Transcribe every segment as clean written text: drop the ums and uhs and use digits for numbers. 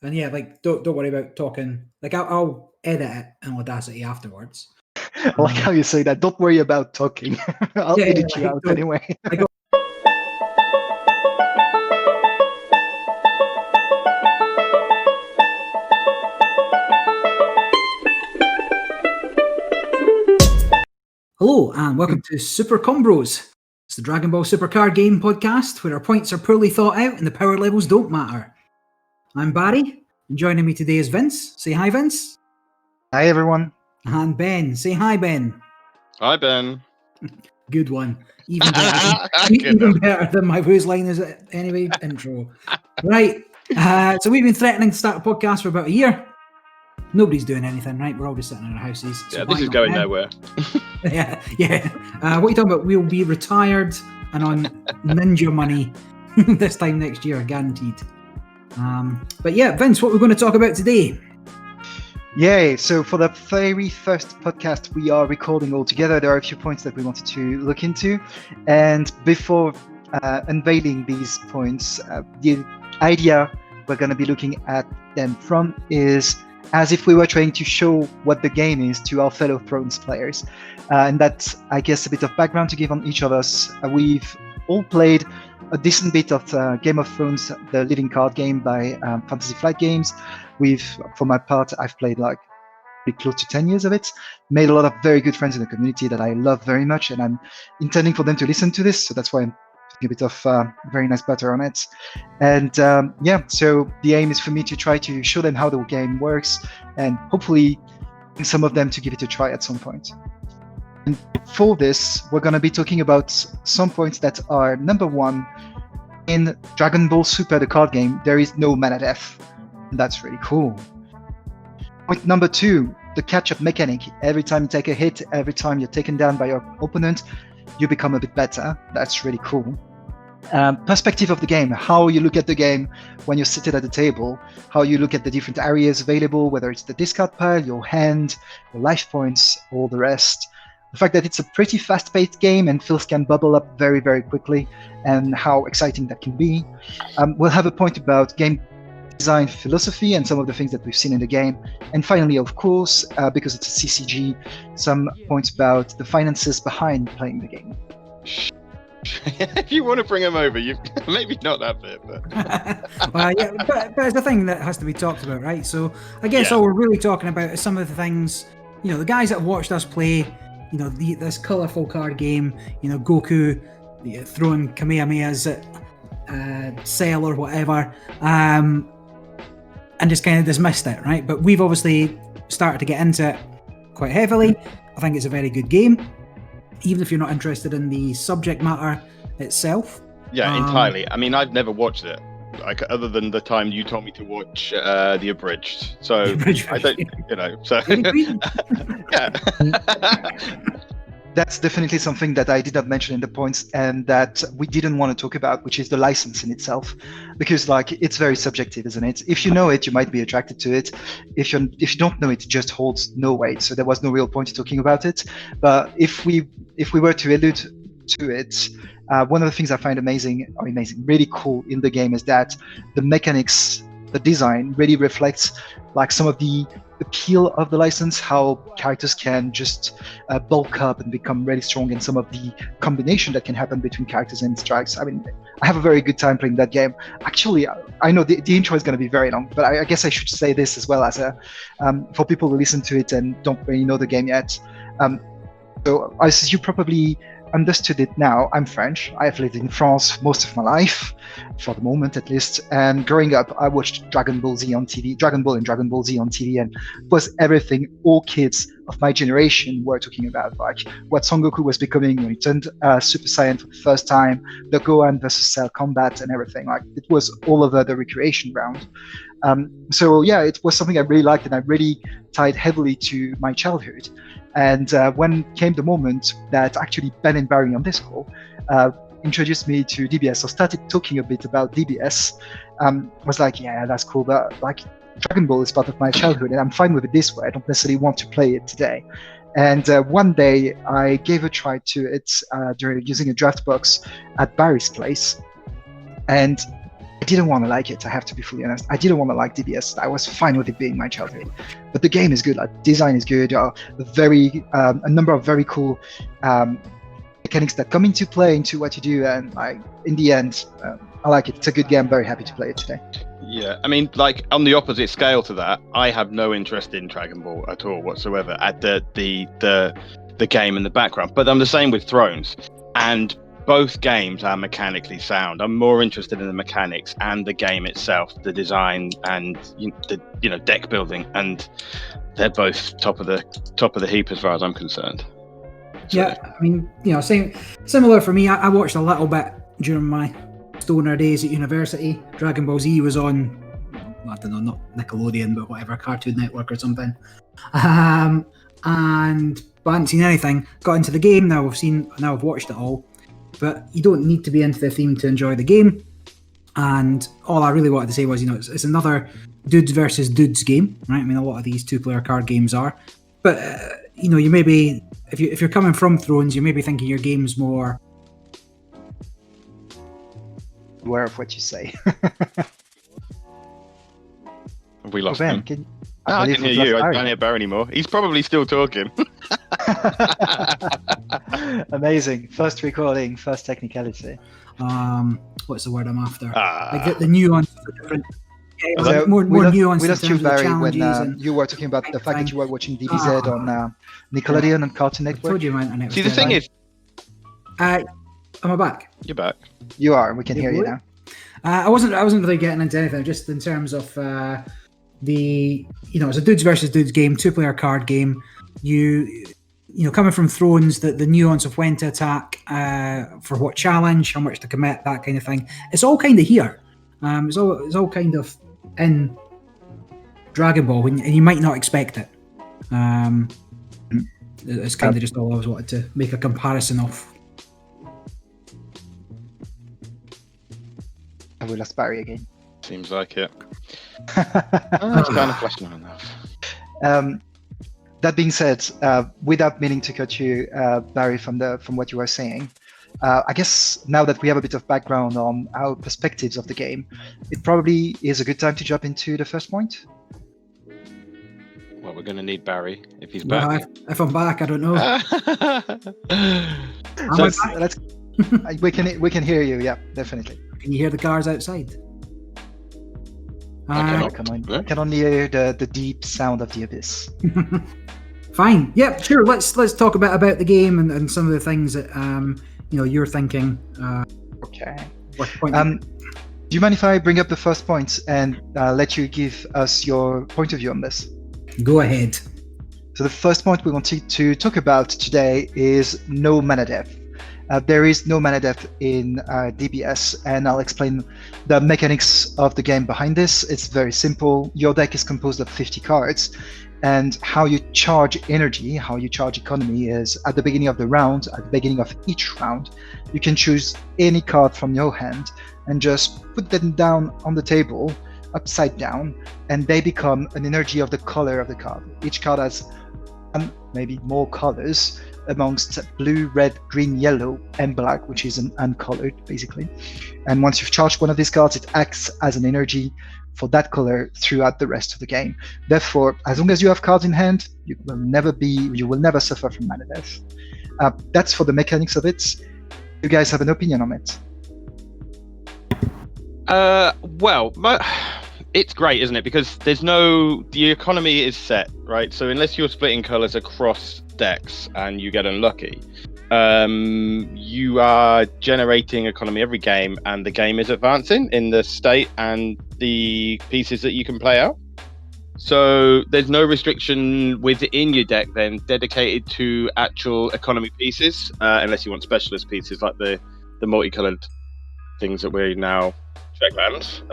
And yeah, like don't worry about talking. Like I'll edit it in Audacity afterwards. I like how you say that. Don't worry about talking. I'll edit you out anyway. Hello and welcome to Super ComBros. It's the Dragon Ball Super card game podcast where our points are poorly thought out and the power levels don't matter. I'm Barry, and joining me today is Vince. Say hi, Vince. Hi, everyone. And Ben. Say hi, Ben. Hi, Ben. Good one. Even better than my whose line is it anyway intro. Right. So we've been threatening to start a podcast for about a year. Nobody's doing anything, right? We're all just sitting in our houses. So this is going nowhere. Yeah. What are you talking about? We'll be retired and on ninja money this time next year, guaranteed. But yeah, Vince, what we're going to talk about today? Yay! So for the very first podcast we are recording all together, there are a few points that we wanted to look into. And before unveiling these points, the idea we're going to be looking at them from is as if we were trying to show what the game is to our fellow Thrones players. And that's, I guess, a bit of background to give on each of us. We've all played a decent bit of Game of Thrones, the living card game by Fantasy Flight Games. For my part, I've played like pretty close to 10 years of it, made a lot of very good friends in the community that I love very much, and I'm intending for them to listen to this, so that's why I'm putting a bit of very nice butter on it. And so the aim is for me to try to show them how the game works, and hopefully some of them to give it a try at some point. And for this, we're going to be talking about some points that are number one, in Dragon Ball Super, the card game, there is no mana death. And that's really cool. Point number two, the catch-up mechanic. Every time you take a hit, every time you're taken down by your opponent, you become a bit better. That's really cool. Perspective of the game, how you look at the game when you're seated at the table, how you look at the different areas available, whether it's the discard pile, your hand, your life points, all the rest. The fact that it's a pretty fast-paced game and fills can bubble up very, very quickly, and how exciting that can be. We'll have a point about game design philosophy and some of the things that we've seen in the game. And finally, of course, because it's a CCG, some points about the finances behind playing the game. If you want to bring them over, you maybe not that bit, but but it's the thing that has to be talked about, right? So I guess all we're really talking about is some of the things, the guys that have watched us play, this colourful card game, Goku throwing Kamehamehas at Cell or whatever, and just kind of dismissed it, right? But we've obviously started to get into it quite heavily. I think it's a very good game, even if you're not interested in the subject matter itself. Yeah, entirely. I mean, I've never watched it, like other than the time you told me to watch the abridged. So I don't, So yeah. That's definitely something that I did not mention in the points and that we didn't want to talk about, which is the license in itself, because it's very subjective, isn't it? If you know it, you might be attracted to it. If you don't know it, it just holds no weight. So there was no real point in talking about it. But if we were to allude to it, one of the things I find really cool in the game is that the mechanics, the design really reflects like some of the appeal of the license, how characters can just bulk up and become really strong, and some of the combination that can happen between characters and strikes. I mean, I have a very good time playing that game. Actually, I know the intro is going to be very long, but I guess I should say this as well as for people who listen to it and don't really know the game yet. So as you probably understood it now, I'm French. I have lived in France most of my life, for the moment at least. And growing up, I watched Dragon Ball Z on TV, Dragon Ball and Dragon Ball Z on TV, and it was everything all kids of my generation were talking about, like what Son Goku was becoming when he turned Super Saiyan for the first time, the Gohan versus Cell combat and everything. Like it was all over the recreation ground. So yeah, it was something I really liked, and I really tied heavily to my childhood. And when came the moment that actually Ben and Barry on this call introduced me to DBS, or started talking a bit about DBS, was like, yeah, that's cool, but like Dragon Ball is part of my childhood, and I'm fine with it this way. I don't necessarily want to play it today. And one day I gave a try to it during using a draft box at Barry's place, and I didn't want to like it. I have to be fully honest. I didn't want to like DBS. I was fine with it being my childhood, but the game is good. Like, design is good. A number of very cool mechanics that come into play into what you do, and like in the end, I like it. It's a good game. I'm very happy to play it today. Yeah, I mean, like on the opposite scale to that, I have no interest in Dragon Ball at all whatsoever at the game in the background. But I'm the same with Thrones, and both games are mechanically sound. I'm more interested in the mechanics and the game itself, the design and the deck building, and they're both top of the heap as far as I'm concerned. So. Yeah, I mean, similar for me. I watched a little bit during my stoner days at university. Dragon Ball Z was on, I don't know, not Nickelodeon, but whatever, Cartoon Network or something. But I hadn't seen anything. Got into the game. Now I've watched it all. But you don't need to be into the theme to enjoy the game. And all I really wanted to say was, it's another dudes versus dudes game, right? I mean, a lot of these 2-player card games are. But you may be, if you're coming from Thrones, you may be thinking your game's more aware of what you say. Have we lost Ben, him? I can hear you. I can't hear Barry anymore. He's probably still talking. Amazing. First recording, first technicality. What's the word I'm after? Like the nuance of the different. So more nuance. We lost you, Barry, when you were talking about the fact that you were watching DBZ on Nickelodeon and Cartoon Network. I told you, man. See, the thing is, am I back? You're back. You are. We can hear you now. I wasn't really getting into anything. Just in terms of it's a dudes versus dudes game, 2-player card game. Coming from Thrones, the nuance of when to attack, for what challenge, how much to commit, that kind of thing. It's all kind of here. It's all kind of in Dragon Ball, and you might not expect it. It's kind of just all I was wanted to make a comparison of. And we lost Barry again. Seems like it. It's kind of flashing on enough. That being said, without meaning to cut you, Barry, from what you were saying, I guess now that we have a bit of background on our perspectives of the game, it probably is a good time to jump into the first point. Well, we're going to need Barry if he's back. Well, if I'm back, I don't know. We can hear you. Yeah, definitely. Can you hear the cars outside? I can only hear the deep sound of the abyss. Fine. Yep. Sure. Let's talk a bit about the game and some of the things that you're thinking. Okay. Do you mind if I bring up the first point and let you give us your point of view on this? Go ahead. So the first point we wanted to talk about today is no mana depth. There is no mana depth in DBS, and I'll explain the mechanics of the game behind this. It's very simple. Your deck is composed of 50 cards, and how you charge energy, how you charge economy is at the beginning of the round, at the beginning of each round, you can choose any card from your hand and just put them down on the table, upside down, and they become an energy of the color of the card. Each card has maybe more colors amongst blue, red, green, yellow, and black, which is an uncolored, basically. And once you've charged one of these cards, it acts as an energy for that color throughout the rest of the game. Therefore, as long as you have cards in hand, you will never suffer from mana death. That's for the mechanics of it. You guys have an opinion on it? It's great, isn't it? Because the economy is set, right? So unless you're splitting colors across decks and you get unlucky, you are generating economy every game, and the game is advancing in the state and the pieces that you can play out. So there's no restriction within your deck then dedicated to actual economy pieces, unless you want specialist pieces like the multicolored things that we're now check lands,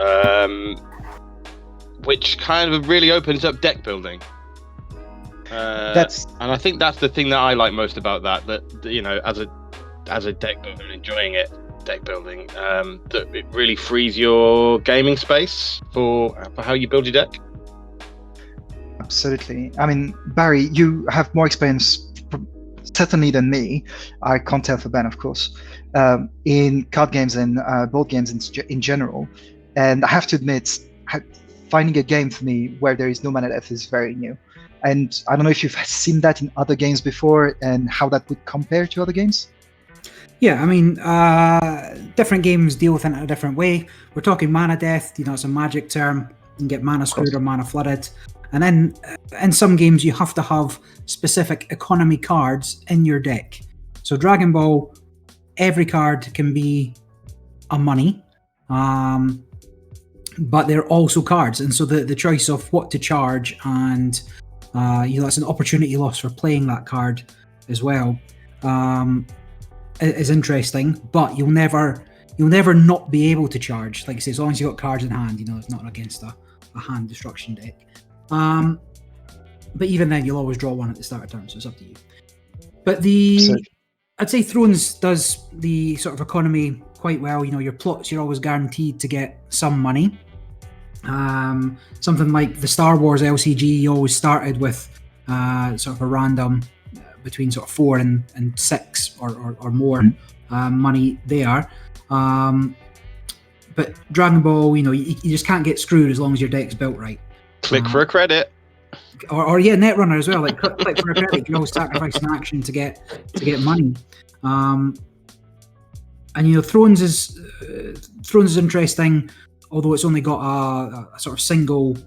which kind of really opens up deck building. And I think that's the thing that I like most about that as a deck builder and enjoying deck building, that it really frees your gaming space for how you build your deck. Absolutely. I mean, Barry, you have more experience certainly than me. I can't tell for Ben, of course, in card games and board games in general. And I have to admit, finding a game for me where there is no mana death is very new. And I don't know if you've seen that in other games before and how that would compare to other games. Yeah, I mean, different games deal with it in a different way. We're talking mana death, it's a magic term. You can get mana screwed or mana flooded. And then in some games, you have to have specific economy cards in your deck. So Dragon Ball, every card can be a money, but they're also cards. And so the choice of what to charge and, that's an opportunity loss for playing that card as well. Is interesting, but you'll never not be able to charge. Like I say, as long as you've got cards in hand, it's not against a hand destruction deck. But even then, you'll always draw one at the start of turn, so it's up to you. But I'd say Thrones does the sort of economy quite well. Your plots, you're always guaranteed to get some money. Something like the Star Wars LCG, you always started with sort of a random between sort of 4 and 6 or more money there. But Dragon Ball, you just can't get screwed as long as your deck's built right. Click for a credit. Or Netrunner as well. Like click for a credit. You can always sacrifice an action to get money. And Thrones is interesting, although it's only got a sort of single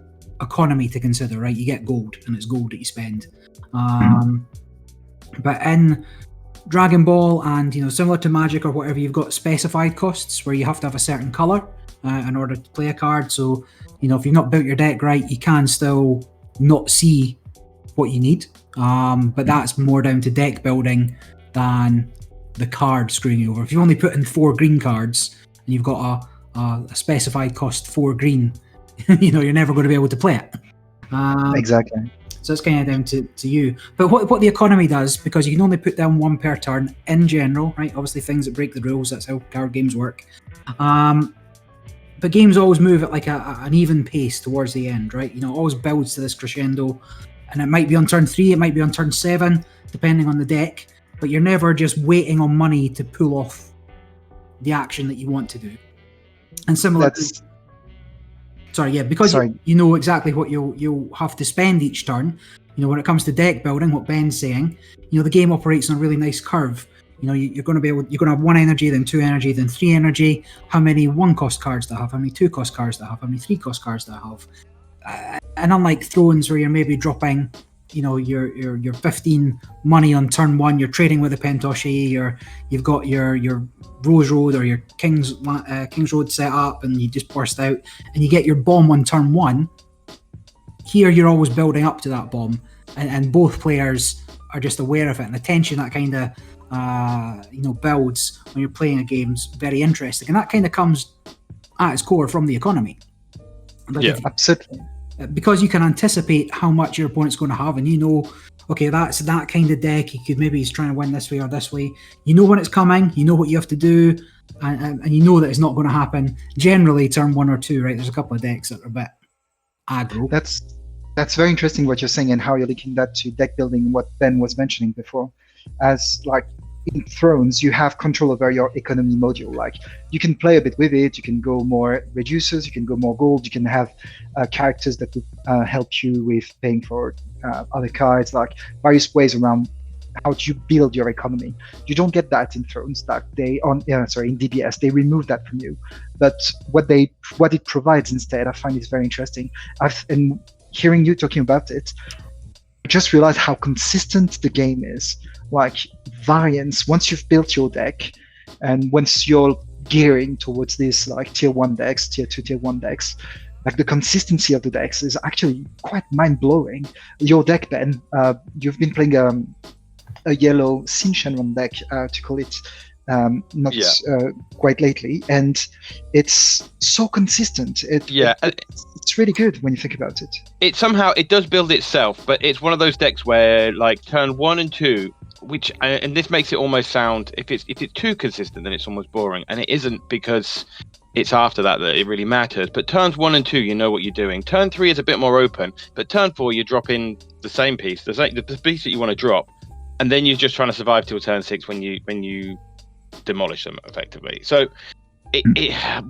economy to consider, right? You get gold, and it's gold that you spend. But in Dragon Ball and similar to Magic or whatever, you've got specified costs where you have to have a certain color in order to play a card. So if you've not built your deck right, you can still not see what you need. But that's more down to deck building than the card screwing you over. If you only put in 4 green cards and you've got a specified cost 4 green, you're never going to be able to play it. Exactly. So it's kind of down to you. But what the economy does, because you can only put down 1 per turn in general, right? Obviously things that break the rules, that's how card games work. But games always move at like an even pace towards the end, right? It always builds to this crescendo. And it might be on turn 3, it might be on turn 7, depending on the deck. But you're never just waiting on money to pull off the action that you want to do. And similar because you know exactly what you'll have to spend each turn. When it comes to deck building, what Ben's saying, the game operates on a really nice curve. You're going to have 1 energy, then 2 energy, then 3 energy. How many 1-cost cards do I have? How many 2-cost cards do I have? How many 3-cost cards do I have? And unlike Thrones, where you're maybe dropping, your 15 money on turn 1, you're trading with a Pentoshi, you've got your Rose Road or your King's Road set up, and you just burst out and you get your bomb on turn 1. Here you're always building up to that bomb, and both players are just aware of it, and the tension that kind of builds when you're playing a game's very interesting, and that kind of comes at its core from the economy. Absolutely. Because you can anticipate how much your opponent's going to have, and okay, that's that kind of deck. Maybe he's trying to win this way or this way. You know when it's coming, you know what you have to do, and you know that it's not going to happen generally turn 1 or 2, right? There's a couple of decks that are a bit aggro. That's very interesting what you're saying and how you're linking that to deck building, what Ben was mentioning before. As like in Thrones, you have control over your economy module. Like you can play a bit with it, you can go more reducers, you can go more gold, you can have characters that would help you with paying for other cards, like various ways around how to build your economy. You don't get that in Thrones. That in DBS they remove that from you. But what it provides instead, I find is very interesting. And hearing you talking about it, I just realized how consistent the game is. Like variance, once you've built your deck, and once you're gearing towards this like tier 1 decks, tier 2, tier 1 decks, like the consistency of the decks is actually quite mind-blowing. Your deck, Ben, you've been playing a yellow Sin Shenron deck, to call it, quite lately, and it's so consistent. It's really good when you think about it. It does build itself, but it's one of those decks where like turn 1 and 2, which and this makes it almost sound, if it's too consistent, then it's almost boring, and it isn't, because it's after that it really matters. But turns 1 and 2, you know what you're doing. Turn 3 is a bit more open, but turn 4 you're dropping the same piece, the piece that you want to drop, and then you're just trying to survive till turn 6 when you demolish them effectively. So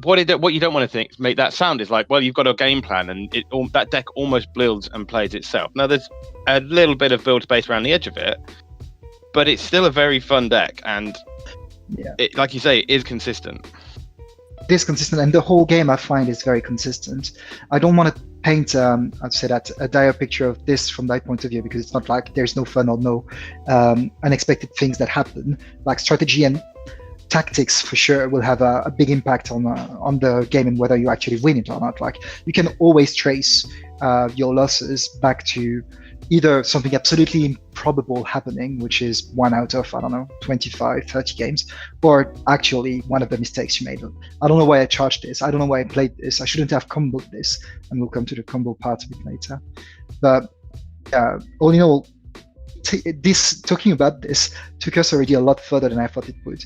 what you don't want to think make that sound is like, well, you've got a game plan and that deck almost builds and plays itself. Now there's a little bit of build space around the edge of it, but it's still a very fun deck, and it, like you say, it is consistent. It is consistent, and the whole game I find is very consistent. I don't want to paint I'd say that a dire picture of this from that point of view, because it's not like there's no fun or no unexpected things that happen. Like strategy and tactics for sure will have a big impact on the game and whether you actually win it or not. Like you can always trace your losses back to either something absolutely improbable happening, which is 1 out of, I don't know, 25, 30 games, or actually one of the mistakes you made. I don't know why I charged this. I don't know why I played this. I shouldn't have comboed this. And we'll come to the combo part a bit later. But all in all, talking about this took us already a lot further than I thought it would.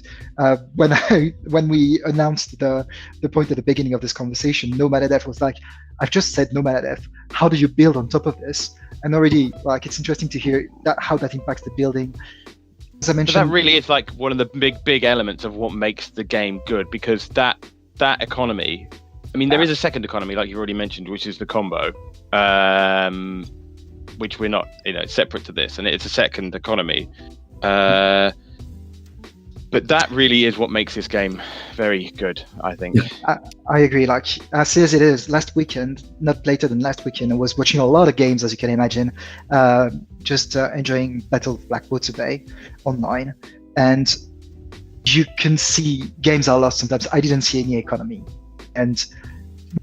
When we announced the point at the beginning of this conversation, no mana death was like, I've just said no mana death. How do you build on top of this? And already, like, it's interesting to hear how that impacts the building. As I mentioned, but that really is like one of the big elements of what makes the game good, because that economy. I mean, there is a second economy, like you already mentioned, which is the combo. Which we're not, separate to this, and it's a second economy. But that really is what makes this game very good, I think. I agree. Like, as soon as it is, last weekend, not later than last weekend, I was watching a lot of games, as you can imagine, just enjoying Battle of Blackwater Bay online. And you can see games are lost sometimes. I didn't see any economy. And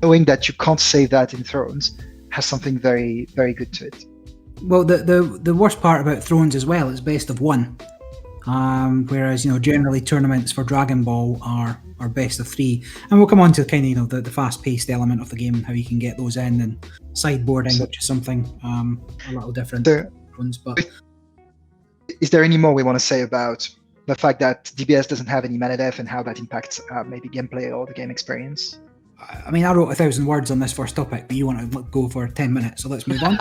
knowing that you can't say that in Thrones has something very, very good to it. Well, the worst part about Thrones as well is best of one, whereas generally tournaments for Dragon Ball are best of three, and we'll come on to kind of the fast-paced element of the game and how you can get those in, and sideboarding, which is something a little different. But is there any more we want to say about the fact that DBS doesn't have any mana death and how that impacts maybe gameplay or the game experience? I mean, I wrote 1,000 words on this first topic, but you want to go for 10 minutes, so let's move on.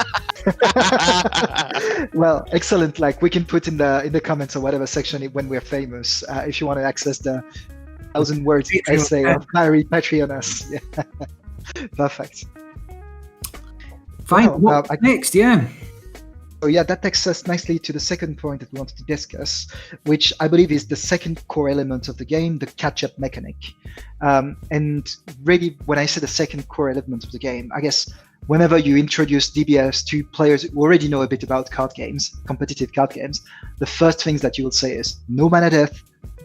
Well, excellent. Like, we can put in the comments or whatever section when we're famous, if you want to access the 1,000 words essay of Barry Patreon us. Yeah. Perfect. Fine. Well, next? Yeah. So yeah, that takes us nicely to the second point that we wanted to discuss, which I believe is the second core element of the game, the catch-up mechanic. And really, when I say the second core element of the game, I guess whenever you introduce DBS to players who already know a bit about card games, competitive card games, the first things that you will say is no mana death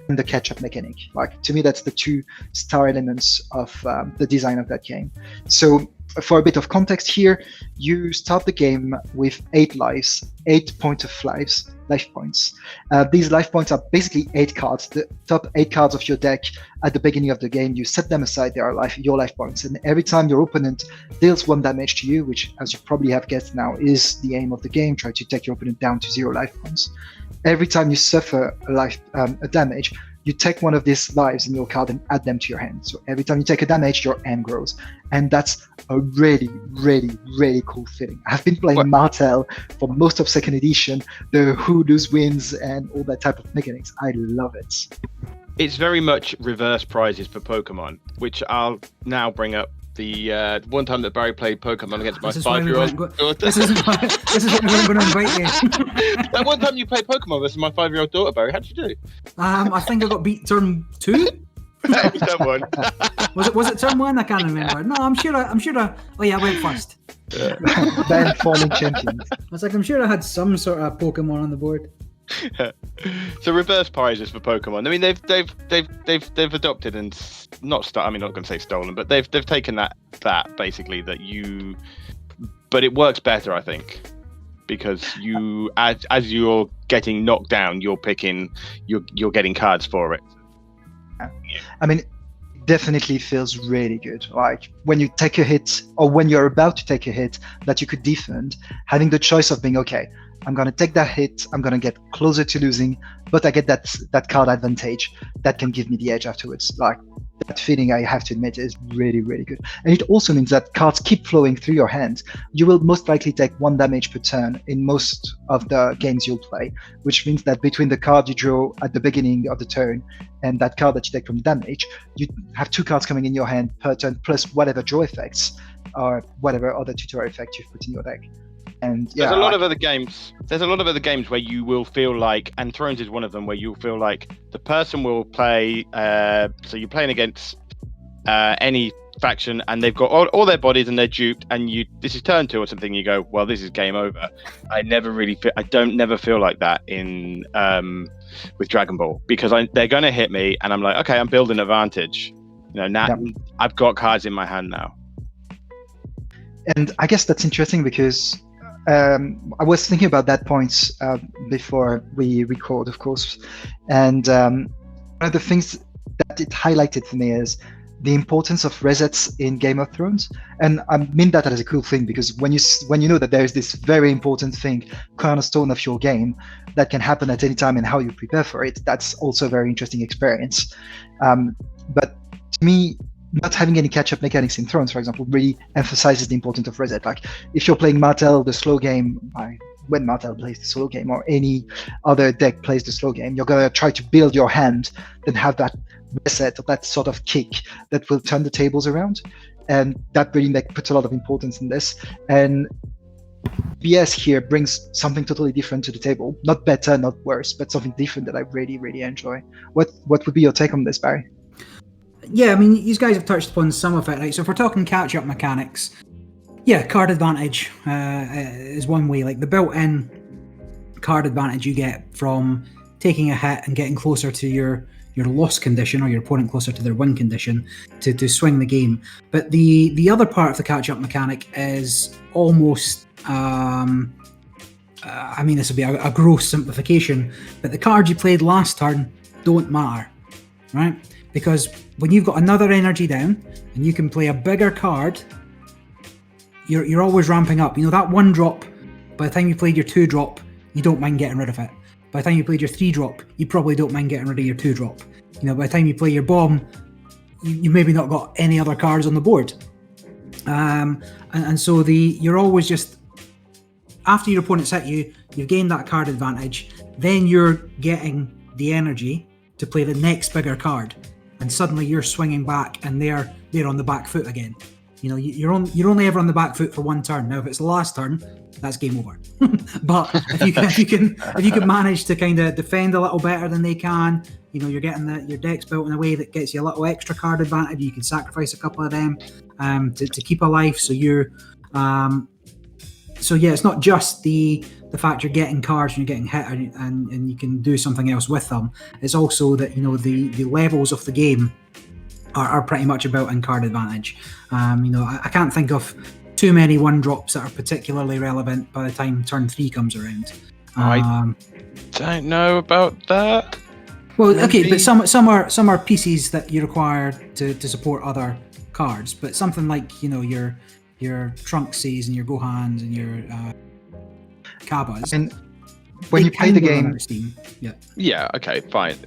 and the catch-up mechanic. Like, to me, that's the two star elements of the design of that game. So for a bit of context here, you start the game with 8 lives, 8 points of life points. These life points are basically 8 cards, the top 8 cards of your deck at the beginning of the game. You set them aside, they are your life points. And every time your opponent deals 1 damage to you, which, as you probably have guessed now, is the aim of the game, try to take your opponent down to 0 life points. Every time you suffer a damage, you take one of these lives in your card and add them to your hand. So every time you take a damage, your hand grows. And that's a really, really, really cool feeling. I've been playing Martel for most of second edition, the who lose wins and all that type of mechanics. I love it. It's very much reverse prizes for Pokemon, which I'll now bring up. The one time that Barry played Pokemon against my 5-year-old daughter. This is what I'm going to invite you. That one time you played Pokemon versus my 5-year-old daughter, Barry, how'd you do? I think I got beat turn 2. Turn 1. Was it turn 1? I can't remember. No, I'm sure. Oh yeah, I went first. Then falling champions. I was like, I'm sure I had some sort of Pokemon on the board. So reverse prizes for Pokemon. I mean, they've adopted and I'm not going to say stolen, but they've taken that basically that you. But it works better, I think, because you as you're getting knocked down, you're getting cards for it. I mean, definitely feels really good. Like when you take a hit or when you're about to take a hit that you could defend, having the choice of being okay, I'm going to take that hit, I'm going to get closer to losing, but I get that card advantage that can give me the edge afterwards. Like, that feeling, I have to admit, is really, really good. And it also means that cards keep flowing through your hand. You will most likely take 1 damage per turn in most of the games you'll play, which means that between the card you draw at the beginning of the turn and that card that you take from damage, you have 2 cards coming in your hand per turn, plus whatever draw effects or whatever other tutorial effect you've put in your deck. And there's a lot of other games. There's a lot of other games where you will feel like, and Thrones is one of them, where you'll feel like the person will play. So you're playing against any faction, and they've got all their bodies, and they're duped, and this is turn 2 or something. You go, well, this is game over. I don't never feel like that in with Dragon Ball, because they're going to hit me, and I'm like, okay, I'm building advantage. Now I've got cards in my hand now. And I guess that's interesting because. I was thinking about that point before we record, of course, and one of the things that it highlighted for me is the importance of resets in Game of Thrones. And I mean that as a cool thing, because when you know that there is this very important thing, cornerstone of your game, that can happen at any time and how you prepare for it, that's also a very interesting experience. But to me, not having any catch-up mechanics in Thrones, for example, really emphasizes the importance of reset. Like, if you're playing Martel, the slow game, when Martel plays the slow game, or any other deck plays the slow game, you're going to try to build your hand, then have that reset, or that sort of kick that will turn the tables around. And that really puts a lot of importance in this. And BS here brings something totally different to the table. Not better, not worse, but something different that I really, really enjoy. What would be your take on this, Barry? Yeah, I mean, you guys have touched upon some of it, right? So if we're talking catch-up mechanics, yeah, card advantage is one way. Like, the built-in card advantage you get from taking a hit and getting closer to your loss condition, or your opponent closer to their win condition, to swing the game. But the other part of the catch-up mechanic is almost, I mean, this would be a gross simplification, but the cards you played last turn don't matter, right? Because when you've got another energy down and you can play a bigger card, you're always ramping up. That 1 drop, by the time you played your 2 drop, you don't mind getting rid of it. By the time you played your 3 drop, you probably don't mind getting rid of your 2 drop. By the time you play your bomb, you maybe not got any other cards on the board. And so you're always just, after your opponent's hit you, you've gained that card advantage, then you're getting the energy to play the next bigger card. And suddenly you're swinging back, and they're on the back foot again. You're only ever on the back foot for 1 turn. Now, if it's the last turn, that's game over. But if you can manage to kind of defend a little better than they can, you're getting your deck's built in a way that gets you a little extra card advantage. You can sacrifice a couple of them to keep a life. So you're so yeah, it's not just the fact you're getting cards and you're getting hit and you can do something else with them. It's also that the levels of the game are pretty much about in card advantage. I can't think of too many 1-drops that are particularly relevant by the time turn 3 comes around. I don't know about that. Well, okay, but some are pieces that you require to support other cards. But something like your Trunkses and your Gohans and your Kabas. And when you play the game, yeah, okay, fine.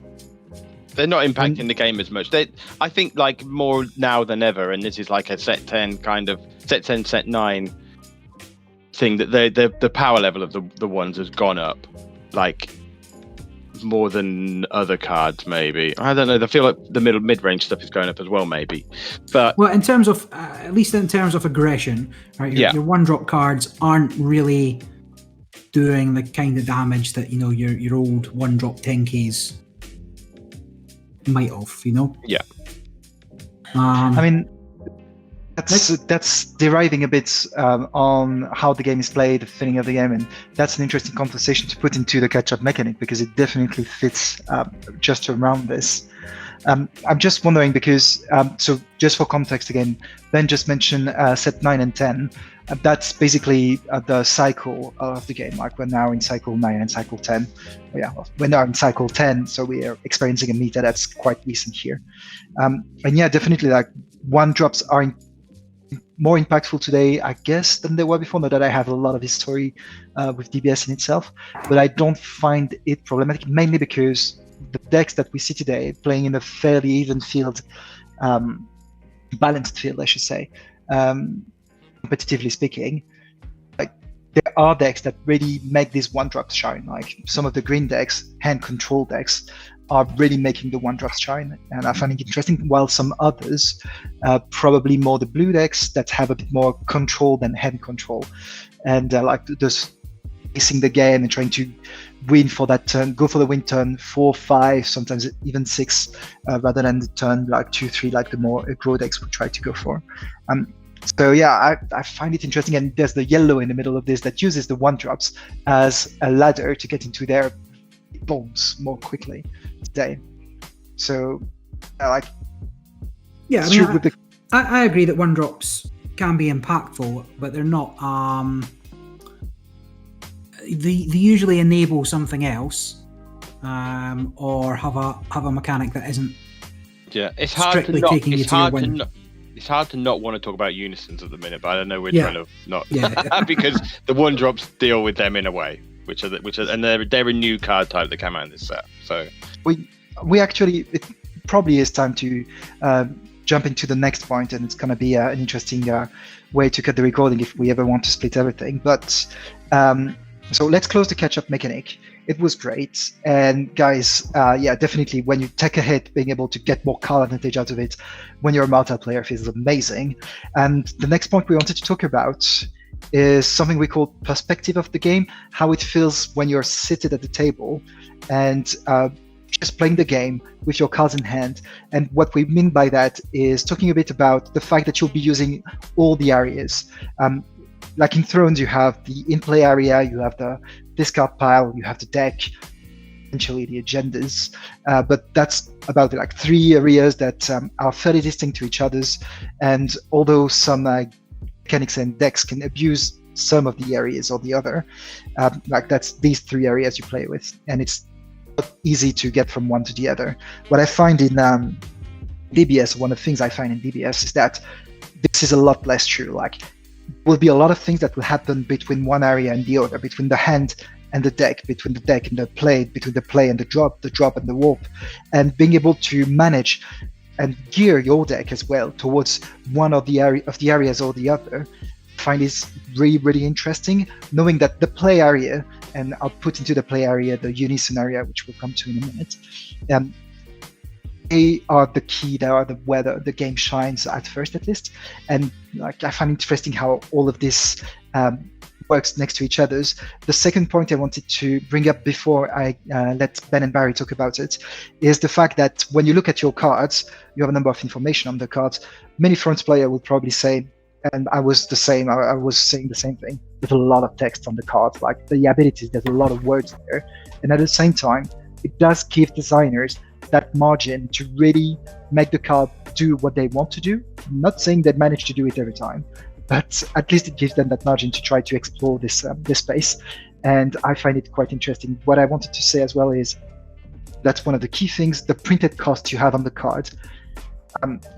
They're not impacting the game as much. I think, like, more now than ever, and this is like a set 10 kind of set 10, set 9 thing, that the power level of the ones has gone up, like, more than other cards, maybe. I don't know. I feel like the mid-range stuff is going up as well, maybe. But in terms of at least in terms of aggression, right? Your 1-drop cards aren't really doing the kind of damage that your old 1-drop 10Ks might have. Yeah. I mean, that's deriving a bit on how the game is played, the feeling of the game, and that's an interesting conversation to put into the catch-up mechanic, because it definitely fits just around this. I'm just wondering, because so just for context again, Ben just mentioned set 9 and 10. That's basically the cycle of the game. Like, we're now in cycle 9 and cycle 10. Yeah, we're now in cycle 10, so we are experiencing a meta that's quite recent here. And yeah, definitely, like, 1-drops are more impactful today, I guess, than they were before. Not that I have a lot of history with DBS in itself, but I don't find it problematic, mainly because the decks that we see today, playing in a fairly even field balanced field, I should say, competitively speaking. Like there are decks that really make these 1-drops shine. Like some of the green decks, hand control decks, are really making the 1-drops shine, and I find it interesting. While some others, probably more the blue decks that have a bit more control than hand control, and like just pacing the game and trying to win for that turn, go for the win turn 4, 5, sometimes even 6, rather than the turn like 2, 3, like the more aggro decks would try to go for. So yeah, I find it interesting, and there's the yellow in the middle of this that uses the 1-drops as a ladder to get into their bombs more quickly today. So I agree that 1-drops can be impactful, but they're not they usually enable something else, or have a mechanic that isn't it's hard strictly taking you to your win. It's hard to not want to talk about unisons at the minute, but I don't know we're trying to not because the 1-drops deal with them in a way, which are and they're a new card type that came out in this set. So we actually, it probably is time to jump into the next point, and it's going to be an interesting way to cut the recording if we ever want to split everything. But so let's close the catch-up mechanic. It was great, and guys, definitely when you take a hit, being able to get more card advantage out of it when you're a multiplayer feels amazing. And the next point we wanted to talk about is something we call perspective of the game, how it feels when you're seated at the table and just playing the game with your cards in hand. And what we mean by that is talking a bit about the fact that you'll be using all the areas. Like in Thrones, you have the in-play area, you have the discard pile, you have the deck, essentially the agendas. But that's about like 3 areas that are fairly distinct to each other's. And although some mechanics and decks can abuse some of the areas or the other, like that's these 3 areas you play with, and it's not easy to get from one to the other. What I find in DBS, one of the things I find in DBS is that this is a lot less true. Like will be a lot of things that will happen between one area and the other, between the hand and the deck, between the deck and the play, between the play and the drop and the warp, and being able to manage and gear your deck as well towards one of the areas or the other. I find is really, really interesting, knowing that the play area, and I'll put into the play area the unison area, which we'll come to in a minute, they are the key. They are where the game shines at first, at least. And like I find interesting how all of this works next to each other's. The second point I wanted to bring up before I let Ben and Barry talk about it is the fact that when you look at your cards, you have a number of information on the cards. Many Thrones player will probably say, and I was the same. I was saying the same thing. There's a lot of text on the cards, like the abilities. There's a lot of words there, and at the same time, it does give designers that margin to really make the card do what they want to do. I'm not saying they manage to do it every time, but at least it gives them that margin to try to explore this space. And I find it quite interesting. What I wanted to say as well is that's one of the key things, the printed cost you have on the card.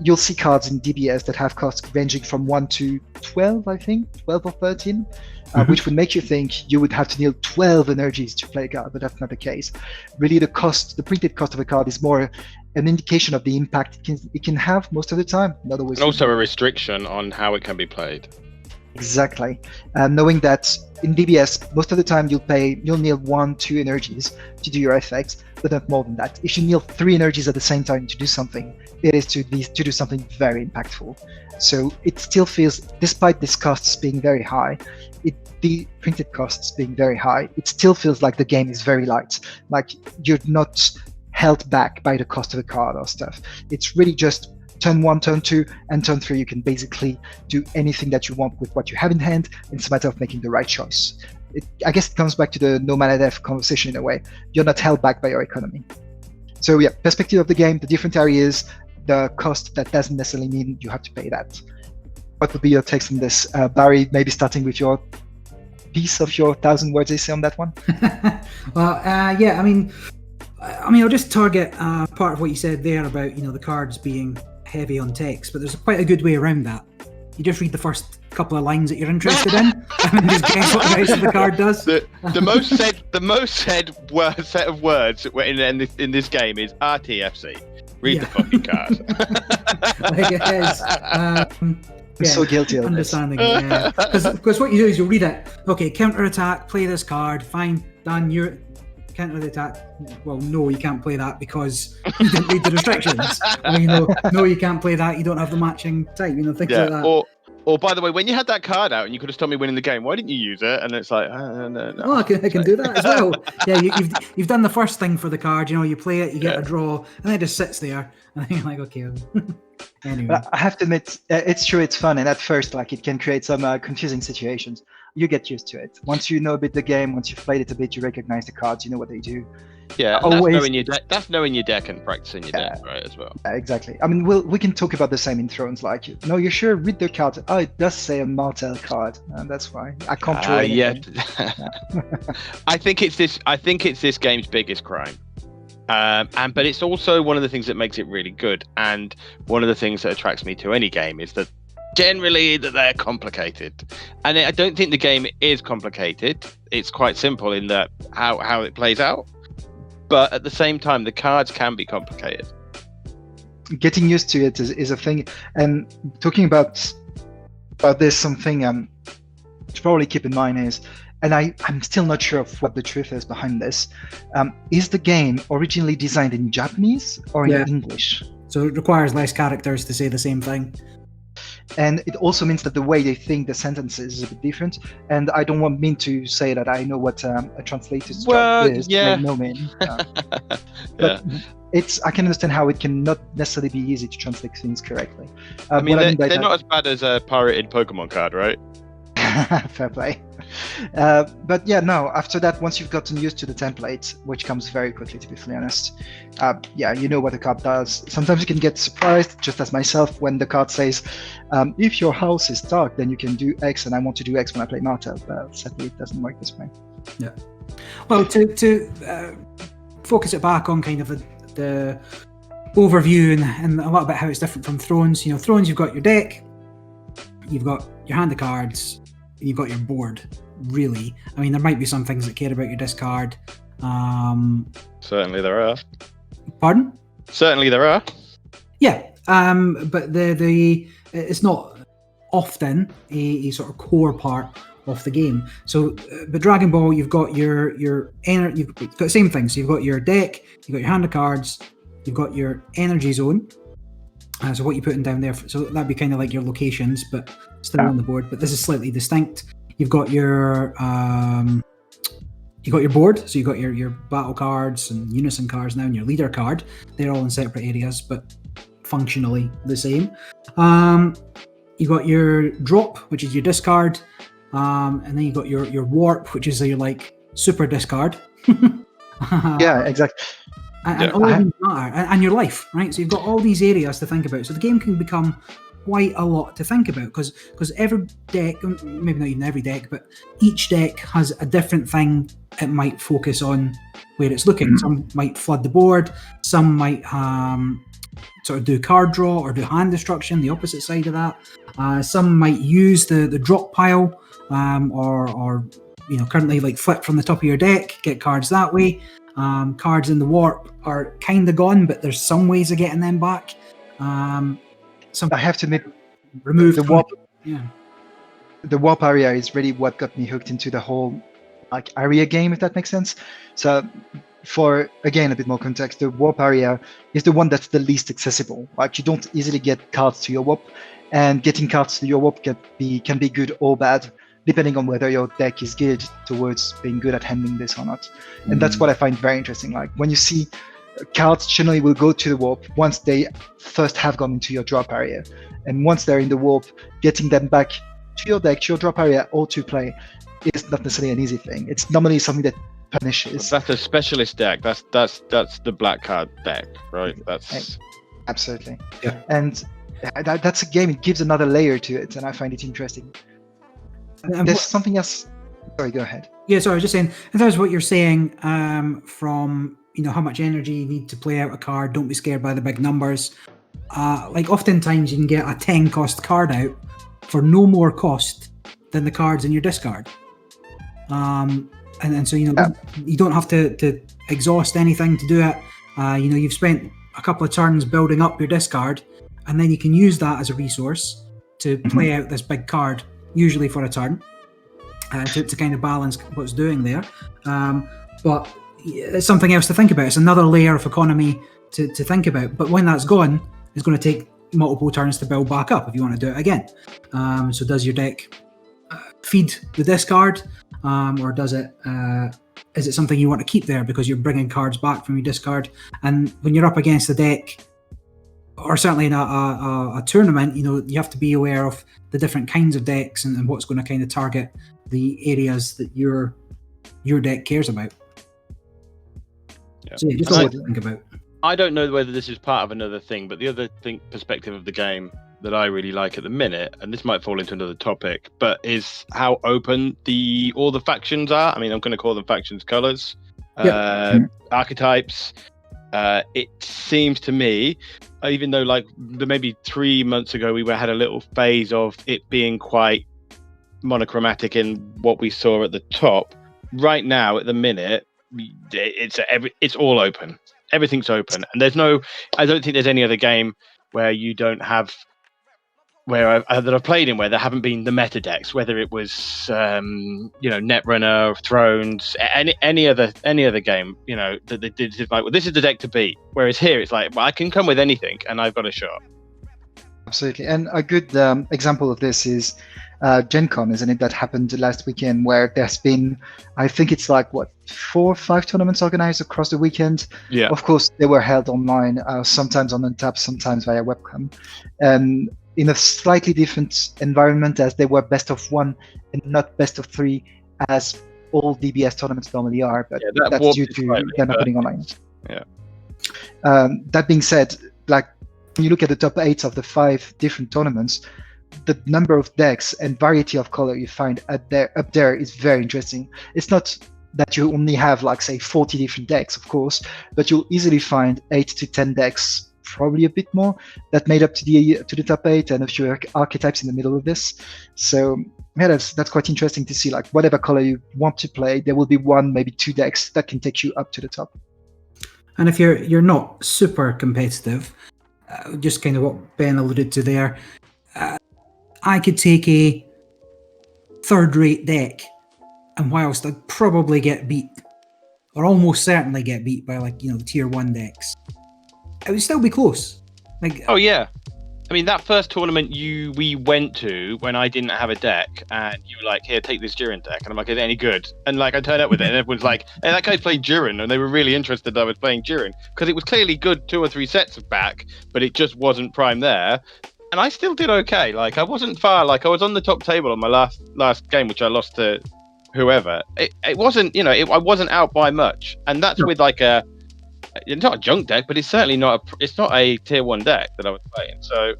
You'll see cards in DBS that have costs ranging from 1 to 12, I think, 12 or 13, which would make you think you would have to kneel 12 energies to play a card, but that's not the case. Really, the printed cost of a card is more an indication of the impact it can have most of the time. In other words, and also a restriction on how it can be played. Exactly. Knowing that in DBS, most of the time you'll kneel 1, 2 energies to do your effects, but not more than that. If you kneel 3 energies at the same time to do something, it is to do something very impactful. So it still feels, despite these costs being very high, the printed costs being very high, it still feels like the game is very light. Like you're not held back by the cost of a card or stuff. It's really just turn 1, turn 2, and turn 3, you can basically do anything that you want with what you have in hand. It's a matter of making the right choice. I guess it comes back to the no mana death conversation in a way. You're not held back by your economy. So yeah, perspective of the game, the different areas, the cost, that doesn't necessarily mean you have to pay that. What would be your takes on this? Barry, maybe starting with your piece of your 1,000 words essay on that one? Well, yeah, I mean, I'll just target part of what you said there about, the cards being heavy on text, but there's quite a good way around that. You just read the first couple of lines that you're interested in, and then just guess what the rest of the card does. The most said set of words in this game is RTFC. Read the fucking card. Like it is. I'm so guilty of this. Understanding it, yeah. Because what you do is you'll read it. Okay, counter attack, play this card, fine, done, you're counter the attack. Well, no, you can't play that because you didn't read the restrictions. Or, no, you can't play that, you don't have the matching type, things like that. Or by the way, when you had that card out and you could have stopped me winning the game, why didn't you use it? And it's like, no. Oh, I can do that as well. Yeah, you've done the first thing for the card. You play it, you get a draw, and then it just sits there, and then you're like, okay. Anyway, but I have to admit, it's true, it's fun, and at first, it can create some confusing situations. You get used to it. Once you know a bit the game, once you've played it a bit, you recognize the cards, you know what they do. Yeah, Always, that's knowing your deck and practicing your deck, right, as well. Exactly. I mean, we can talk about the same in Thrones, no, you sure read the card. Oh, it does say a Martell card, and that's why I can't draw anything. I think it's this game's biggest crime. But it's also one of the things that makes it really good, and one of the things that attracts me to any game is that generally that they're complicated, and I don't think the game is complicated. It's quite simple in that how it plays out, but at the same time the cards can be complicated. Getting used to it is a thing, and talking about this, something to probably keep in mind is, and I'm still not sure of what the truth is behind this, is the game originally designed in Japanese or in English? So it requires less characters to say the same thing. And it also means that the way they think the sentences is a bit different. And I don't want mean to say that I know what a translator's job is. Yeah. No mean. But I can understand how it can not necessarily be easy to translate things correctly. I mean, they're not as bad as a pirated Pokemon card, right? Fair play. But yeah, no, after that, once you've gotten used to the template, which comes very quickly, to be fully honest, you know what the card does. Sometimes you can get surprised, just as myself, when the card says, if your house is dark, then you can do X, and I want to do X when I play Martell, but sadly it doesn't work this way. Yeah. Well, to focus it back on kind of the overview and a little bit how it's different from Thrones. Thrones, you've got your deck, you've got your hand of cards, and you've got your board, really. I mean, there might be some things that care about your discard. Certainly there are. Pardon? Certainly there are. Yeah, but the it's not often a sort of core part of the game. So, but Dragon Ball, you've got your you've got the same thing. So you've got your deck, you've got your hand of cards, you've got your energy zone. So what you're putting down there, so that'd be kind of like your locations, but still on the board. But this is slightly distinct. You've got your board, so you've got your battle cards and unison cards now, and your leader card. They're all in separate areas, but functionally the same. You've got your drop, which is your discard, and then you've got your warp, which is your super discard. Yeah, exactly. And all of these matter, and your life, right? So you've got all these areas to think about. So the game can become quite a lot to think about because every deck, maybe not even every deck, but each deck has a different thing it might focus on where it's looking. Some might flood the board, some might sort of do card draw or do hand destruction, the opposite side of that. Some might use the drop pile, or currently flip from the top of your deck, get cards that way. Cards in the warp are kind of gone, but there's some ways of getting them back. I have to admit, remove the warp. Yeah. The warp area is really what got me hooked into the whole area game, if that makes sense. So, for again a bit more context, the warp area is the one that's the least accessible. You don't easily get cards to your warp, and getting cards to your warp can be good or bad, depending on whether your deck is geared towards being good at handling this or not. And that's what I find very interesting. When you see cards generally will go to the warp once they first have gone into your drop area. And once they're in the warp, getting them back to your deck, to your drop area, or to play is not necessarily an easy thing. It's normally something that punishes. That's a specialist deck. That's the black card deck, right? That's absolutely. Yeah. And that's a game. It gives another layer to it, and I find it interesting. There's something else. Sorry, go ahead. Yeah, sorry, I was just saying, in terms of what you're saying, from how much energy you need to play out a card, don't be scared by the big numbers. Oftentimes you can get a 10 cost card out for no more cost than the cards in your discard. And so you don't have to exhaust anything to do it. You've spent a couple of turns building up your discard, and then you can use that as a resource to play out this big card, usually for a turn, to kind of balance what's doing there. But it's something else to think about. It's another layer of economy to think about. But when that's gone, it's going to take multiple turns to build back up if you want to do it again. So does your deck feed the discard, or does it? Is it something you want to keep there because you're bringing cards back from your discard? And when you're up against the deck, or certainly in a tournament, you have to be aware of the different kinds of decks and what's going to kind of target the areas that your deck cares about. Yeah. So just something to think about. I don't know whether this is part of another thing, but the other perspective of the game that I really like at the minute, and this might fall into another topic, but is how open all the factions are. I mean, I'm going to call them factions, colors, archetypes. It seems to me, even though like maybe 3 months ago we had a little phase of it being quite monochromatic in what we saw at the top, right now at the minute it's all open. Everything's open, and I don't think there's any other game where you don't have that I've played in where there haven't been the meta decks, whether it was Netrunner, Thrones, any other game, that they did like, well, this is the deck to beat. Whereas here it's like, well, I can come with anything and I've got a shot. Absolutely, and a good example of this is Gen Con, isn't it? That happened last weekend, where there's been, I think it's like 4 or 5 tournaments organized across the weekend. Yeah. Of course, they were held online, sometimes on Untap, sometimes via webcam, and in a slightly different environment, as they were best of 1 and not best of 3, as all DBS tournaments normally are. But that's due to them happening online. Yeah. That being said, like when you look at the top 8 of the 5 different tournaments, the number of decks and variety of color you find up there is very interesting. It's not that you only have like say 40 different decks, of course, but you'll easily find 8 to 10 decks, probably a bit more, that made up to the top 8, and a few archetypes in the middle of this. So yeah, that's quite interesting to see. Like whatever color you want to play, there will be 1, maybe 2 decks that can take you up to the top. And if you're not super competitive, just kind of what Ben alluded to there, I could take a third-rate deck, and whilst I'd probably get beat, or almost certainly get beat by the tier 1 decks, it would still be close. Oh yeah, I mean that first tournament we went to when I didn't have a deck, and you were like, "Here, take this Durin deck," and I'm like, "Is it any good?" And like I turned up with it, and everyone's like, "Hey, that guy played Durin," and they were really interested that I was playing Durin because it was clearly good 2 or 3 sets back, but it just wasn't prime there. And I still did okay. Like I wasn't far. Like I was on the top table on my last game, which I lost to whoever. It wasn't, I wasn't out by much. And that's with like it's not a junk deck, but it's certainly not a tier 1 deck that I was playing. So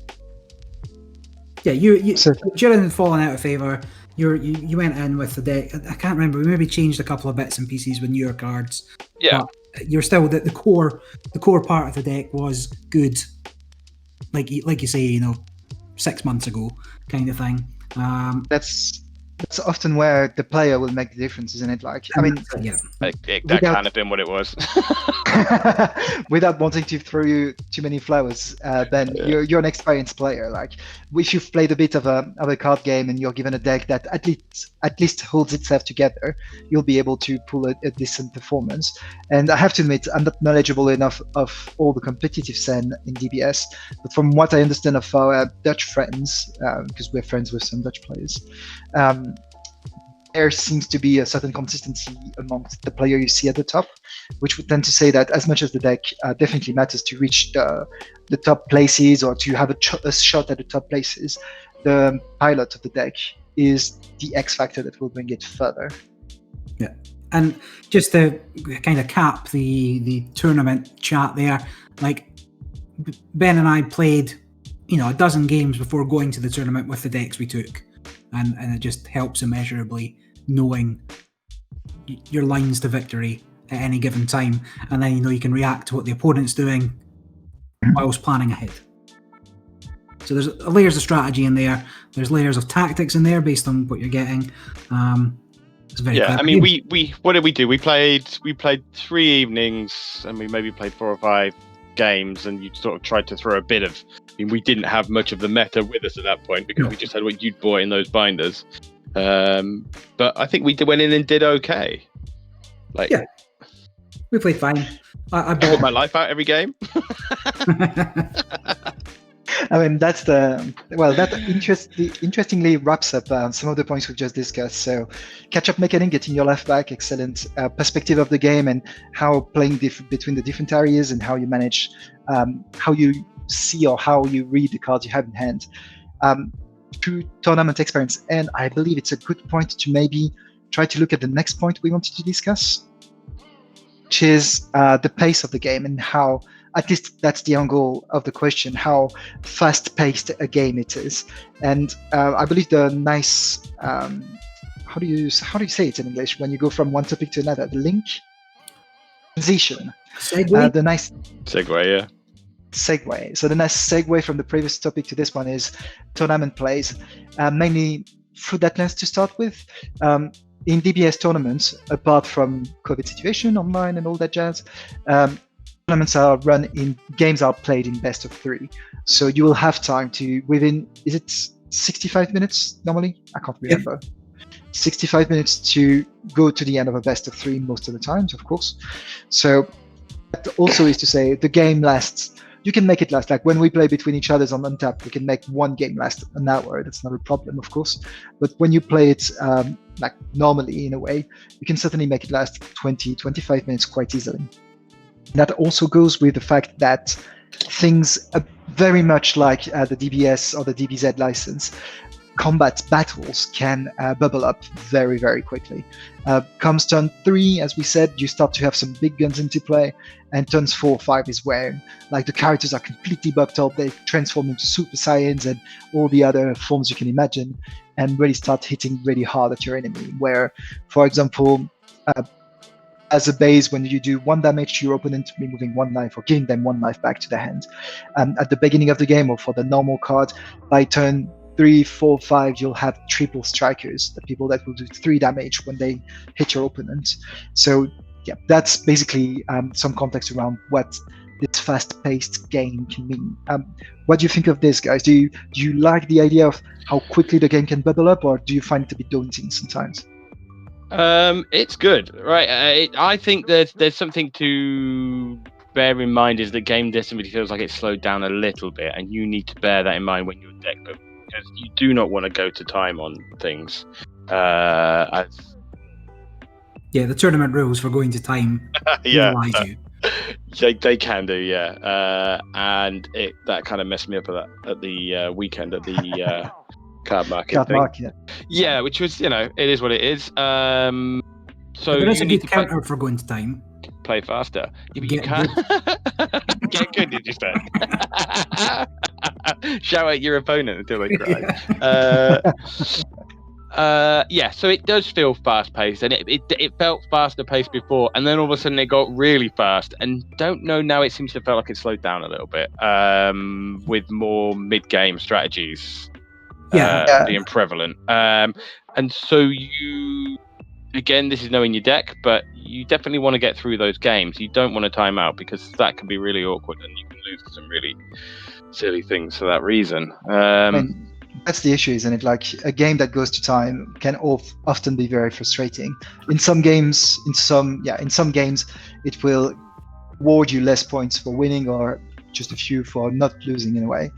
yeah, Jiren had fallen out of favor. You went in with the deck. I can't remember. We maybe changed a couple of bits and pieces with newer cards. Yeah, but you're still the core part of the deck was good. Like you say, 6 months ago, kind of thing. That's often where the player will make the difference, isn't it? Like, I mean, yeah, that can't have been what it was. Without wanting to throw you too many flowers, Ben, you're an experienced player. Like, if you've played a bit of a card game and you're given a deck that at least holds itself together, you'll be able to pull a decent performance. And I have to admit, I'm not knowledgeable enough of all the competitive scene in DBS, but from what I understand of our Dutch friends, because we're friends with some Dutch players, there seems to be a certain consistency amongst the player you see at the top, which would tend to say that as much as the deck definitely matters to reach the top places or to have a shot at the top places, the pilot of the deck is the X factor that will bring it further. Yeah, and just to kind of cap the tournament chat there, like Ben and I played, a dozen games before going to the tournament with the decks we took. And it just helps immeasurably knowing your lines to victory at any given time, and then you can react to what the opponent's doing whilst planning ahead. So there's layers of strategy in there. There's layers of tactics in there based on what you're getting. It's very clever. I mean, we what did we do? We played 3 evenings, and we maybe played 4 or 5 games, and you sort of tried to throw a bit of. I mean, we didn't have much of the meta with us at that point because we just had what you'd bought in those binders. But I think we went in and did okay. Yeah, we played fine. I bought my life out every game. I mean, that interestingly wraps up some of the points we've just discussed. So, catch-up mechanic, getting your life back, excellent perspective of the game, and how playing between the different areas and how you manage, how you see or how you read the cards you have in hand. True tournament experience, and I believe it's a good point to maybe try to look at the next point we wanted to discuss, which is the pace of the game and how. At least that's the angle of the question, how fast-paced a game it is. And I believe the nice, how do you say it in English when you go from one topic to another? The link? Transition. Segue? The nice segue, yeah. Segue. So the nice segue from the previous topic to this one is tournament plays, mainly through that lens to start with. In DBS tournaments, apart from COVID situation, online and all that jazz, tournaments are run in games are played in best of 3, so you will have time to is it 65 minutes normally? I can't remember. 65 minutes to go to the end of a best of 3 most of the times, of course. So that also is to say the game lasts. You can make it last, like when we play between each other's on Untapped, we can make one game last an hour. That's not a problem, of course. But when you play it like normally in a way, you can certainly make it last 20, 25 minutes quite easily. That also goes with the fact that things very much like the DBS or the DBZ license, combat battles can bubble up very, very quickly. Comes turn 3, as we said, you start to have some big guns into play, and turns 4 or 5 is where like the characters are completely bugged up, they transform into Super Saiyans and all the other forms you can imagine, and really start hitting really hard at your enemy. Where, for example, as a base, when you do 1 damage to your opponent, removing 1 life or giving them 1 life back to the hand. At the beginning of the game, or for the normal card, by turn 3, 4, 5, you'll have triple strikers, the people that will do 3 damage when they hit your opponent. So yeah, that's basically some context around what this fast-paced game can mean. What do you think of this, guys? Do you like the idea of how quickly the game can bubble up, or do you find it to be daunting sometimes? It's good, right? I think there's something to bear in mind is that game definitely feels like it's slowed down a little bit, and you need to bear that in mind when you're deck building, because you do not want to go to time on things. Yeah, the tournament rules for going to time penalise you. They can do, yeah. And that kind of messed me up at the weekend at the card market thing. Yeah, which was, it is what it is. So there is you a need good to counter for going to time. Play faster. Yeah, but you can get good, did you say? Shout out your opponent until they cry. Yeah, so it does feel fast paced, and it felt faster paced before, and then all of a sudden it got really fast, and don't know now, it seems to feel like it slowed down a little bit with more mid game strategies being prevalent. And so you, again, this is knowing your deck, but you definitely want to get through those games. You don't want to time out, because that can be really awkward, and you can lose to some really silly things for that reason. I mean, that's the issue, isn't it? Like, a game that goes to time can often be very frustrating. In some games, it will award you less points for winning, or just a few for not losing in a way.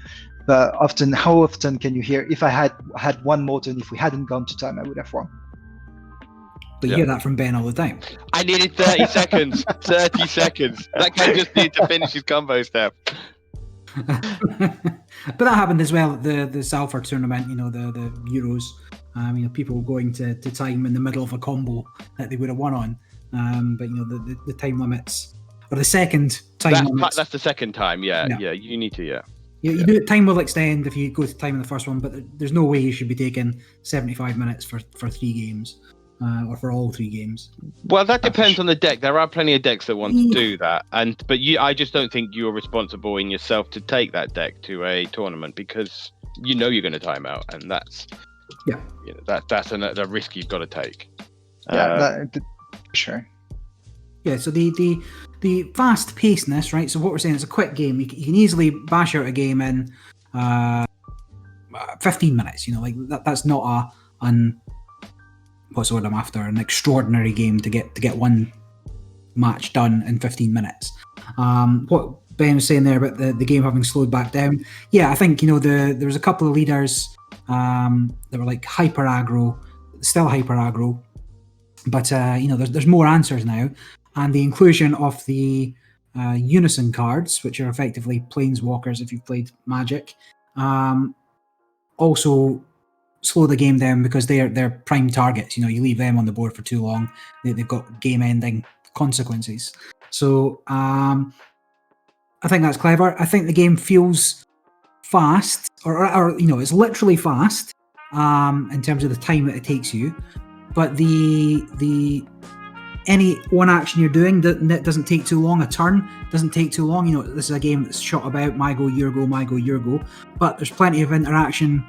But how often can you hear, if I had one more turn, if we hadn't gone to time, I would have won? But you hear that from Ben all the time. I needed 30 seconds. 30 seconds. That guy just needed to finish his combo step. But that happened as well at the Salford tournament, the Euros. People going to time in the middle of a combo that they would have won on. But the time limits, or the second time limits. That's the second time, yeah. You need to, You do it, time will extend if you go to time in the first one, but there's no way you should be taking 75 minutes for 3 games. Or for all 3 games. Well, that depends on the deck. There are plenty of decks that want to do that, but I just don't think you're responsible in yourself to take that deck to a tournament, because you're going to time out, and that's that's a risk you've got to take. Sure. Yeah, so the fast pacedness, right? So what we're saying, it's a quick game. You can easily bash out a game in 15 minutes. You know, like that's not what's the word I'm after? An extraordinary game to get one match done in 15 minutes. What Ben was saying there about the game having slowed back down. Yeah, I think, you know, there was a couple of leaders that were like hyper aggro, still hyper aggro, but you know, there's more answers now, and the inclusion of the unison cards, which are effectively planeswalkers if you've played Magic, also slow the game down because they're prime targets. You know, you leave them on the board for too long, they've got game-ending consequences. So I think that's clever. I think the game feels fast, or you know, it's literally fast in terms of the time that it takes you. But the any one action you're doing doesn't take too long. A turn doesn't take too long. You know, this is a game that's shot about my go, your go, my go, your go. But there's plenty of interaction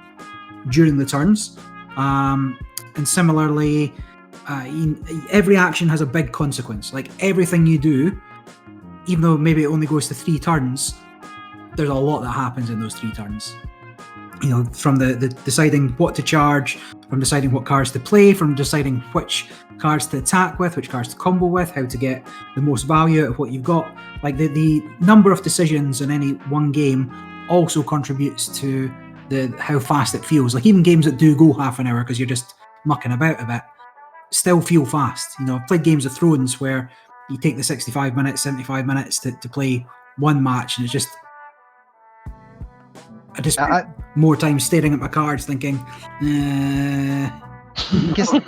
during the turns. And similarly, every action has a big consequence. Like everything you do, even though maybe it only goes to 3 turns, there's a lot that happens in those 3 turns. You know, from the deciding what to charge, from deciding what cards to play, from deciding which cards to attack with, which cards to combo with, how to get the most value out of what you've got. Like the number of decisions in any one game also contributes to how fast it feels. Like even games that do go half an hour because you're just mucking about a bit, still feel fast. You know, I've played Games of Thrones where you take the 65 minutes, 75 minutes to play one match, and it's just I just spent more time staring at my cards thinking, I guess you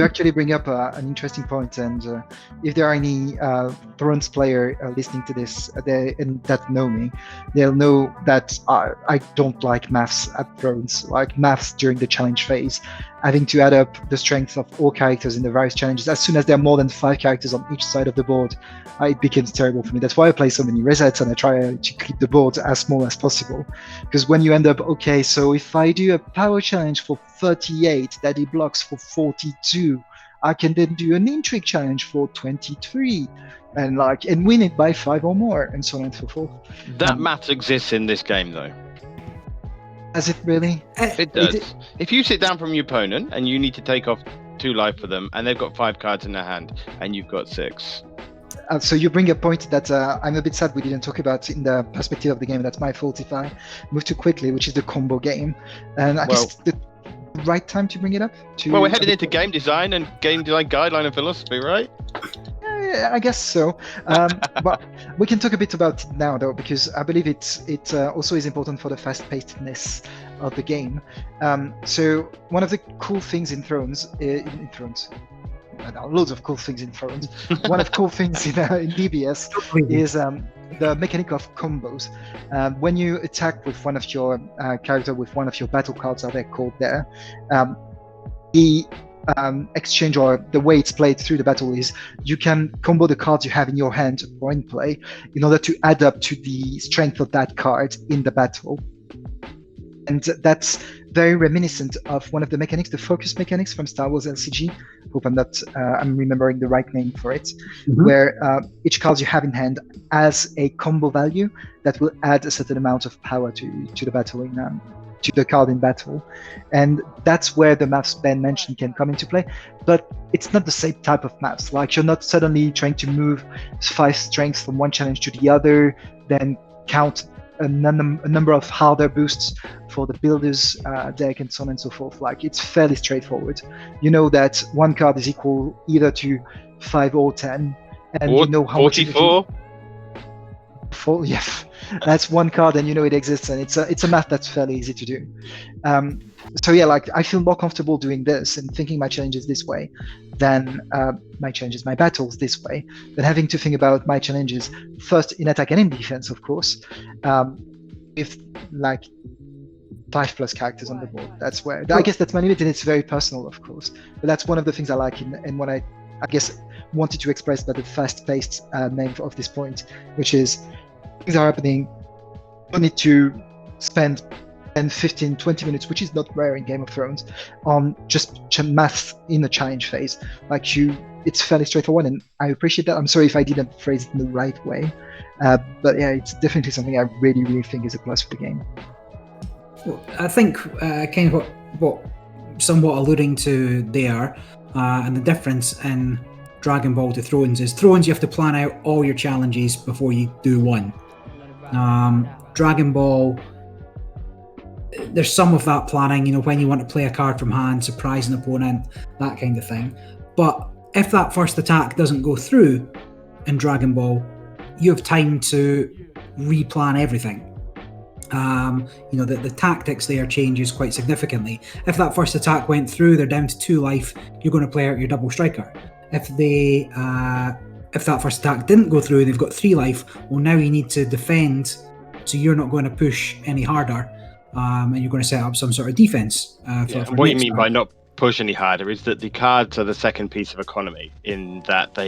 actually bring up an interesting point, and if there are any Thrones player listening to this and that know me, they'll know that I don't like maths at Thrones, like maths during the challenge phase, having to add up the strength of all characters in the various challenges. As soon as there are more than 5 characters on each side of the board, it becomes terrible for me. That's why I play so many resets and I try to keep the board as small as possible. Because when you end up, okay, so if I do a power challenge for 38 that he blocks for 42, I can then do an intrigue challenge for 23 and win it by 5 or more, and so on and so forth. That math exists in this game, though. Does it really? It does. If you sit down from your opponent and you need to take off 2 life for them, and they've got 5 cards in their hand, and you've got 6. So you bring a point that I'm a bit sad we didn't talk about in the perspective of the game. That's my fault if I move too quickly, which is the combo game. And I guess the right time to bring it up. Well, we're headed into game design and game design guideline and philosophy, right? I guess so. But we can talk a bit about it now, though, because I believe it also is important for the fast-pacedness of the game. So one of the cool things in Thrones, there are loads of cool things in Thrones. One of the cool things in DBS is the mechanic of combos. When you attack with one of your character with one of your battle cards, are they called there? The exchange, or the way it's played through the battle, is you can combo the cards you have in your hand or in play in order to add up to the strength of that card in the battle. And that's very reminiscent of one of the mechanics, the focus mechanics from Star Wars LCG. Hope I'm remembering the right name for it, where each card you have in hand has a combo value that will add a certain amount of power to the battle to the card in battle. And that's where the maths Ben mentioned can come into play, but it's not the same type of maths. Like, you're not suddenly trying to move 5 strengths from one challenge to the other, then count a number of harder boosts for the builders deck and so on and so forth. Like, it's fairly straightforward. You know that one card is equal either to 5 or 10, and you know how 44. Yeah, that's one card, and you know it exists, and it's a math that's fairly easy to do. So yeah, like, I feel more comfortable doing this and thinking my challenges this way than my battles this way, than having to think about my challenges first in attack and in defense, of course, with like 5+ characters on the board. That's where I guess that's my limit, and it's very personal, of course. But that's one of the things I like in what I guess wanted to express by the fast-paced name of this point, which is things are happening. You don't need to spend 10, 15, 20 minutes, which is not rare in Game of Thrones, on just maths in the challenge phase. Like, you it's fairly straightforward, and I appreciate that. I'm sorry if I didn't phrase it in the right way, but yeah, it's definitely something I really, really think is a plus for the game. Well, I think kind of what somewhat alluding to there, and the difference in Dragon Ball to Thrones is Thrones you have to plan out all your challenges before you do one. Dragon Ball, there's some of that planning, when you want to play a card from hand, surprise an opponent, that kind of thing. But if that first attack doesn't go through in Dragon Ball, you have time to replan everything. The tactics there changes quite significantly. If that first attack went through, they're down to 2 life, you're going to play out your double striker. If that first attack didn't go through and they've got 3 life, well, now you need to defend, so you're not going to push any harder, and you're going to set up some sort of defense. For what you mean by not push any harder is that the cards are the second piece of economy, in that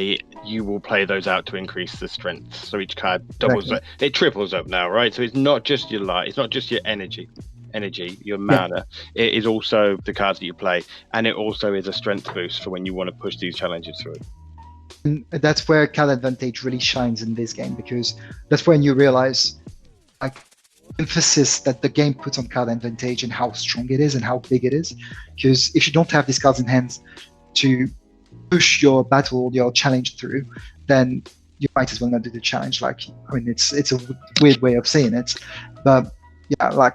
you will play those out to increase the strength. So each card doubles it triples up now, right? So it's not just your light, it's not just your energy, your mana. It is also the cards that you play, and it also is a strength boost for when you want to push these challenges through. And that's where card advantage really shines in this game, because that's when you realize emphasis that the game puts on card advantage and how strong it is and how big it is. Because if you don't have these cards in hand to push your battle, your challenge through, then you might as well not do the challenge. It's a weird way of saying it, but yeah,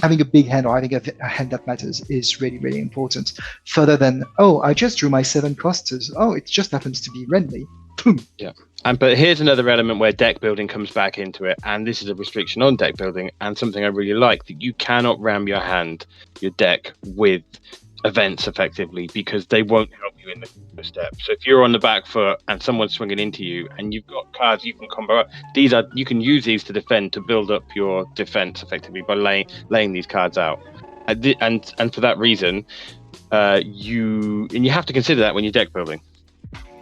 having a big hand or having a hand that matters is really, really important. Further than, I just drew my 7 costers. It just happens to be Renly. Boom. Yeah. But here's another element where deck building comes back into it, and this is a restriction on deck building, and something I really like, that you cannot ram your deck with events effectively, because they won't help you in the first step. So if you're on the back foot and someone's swinging into you and you've got cards you can combo up, you can use these to defend, to build up your defense effectively by laying these cards out. And for that reason, you have to consider that when you're deck building.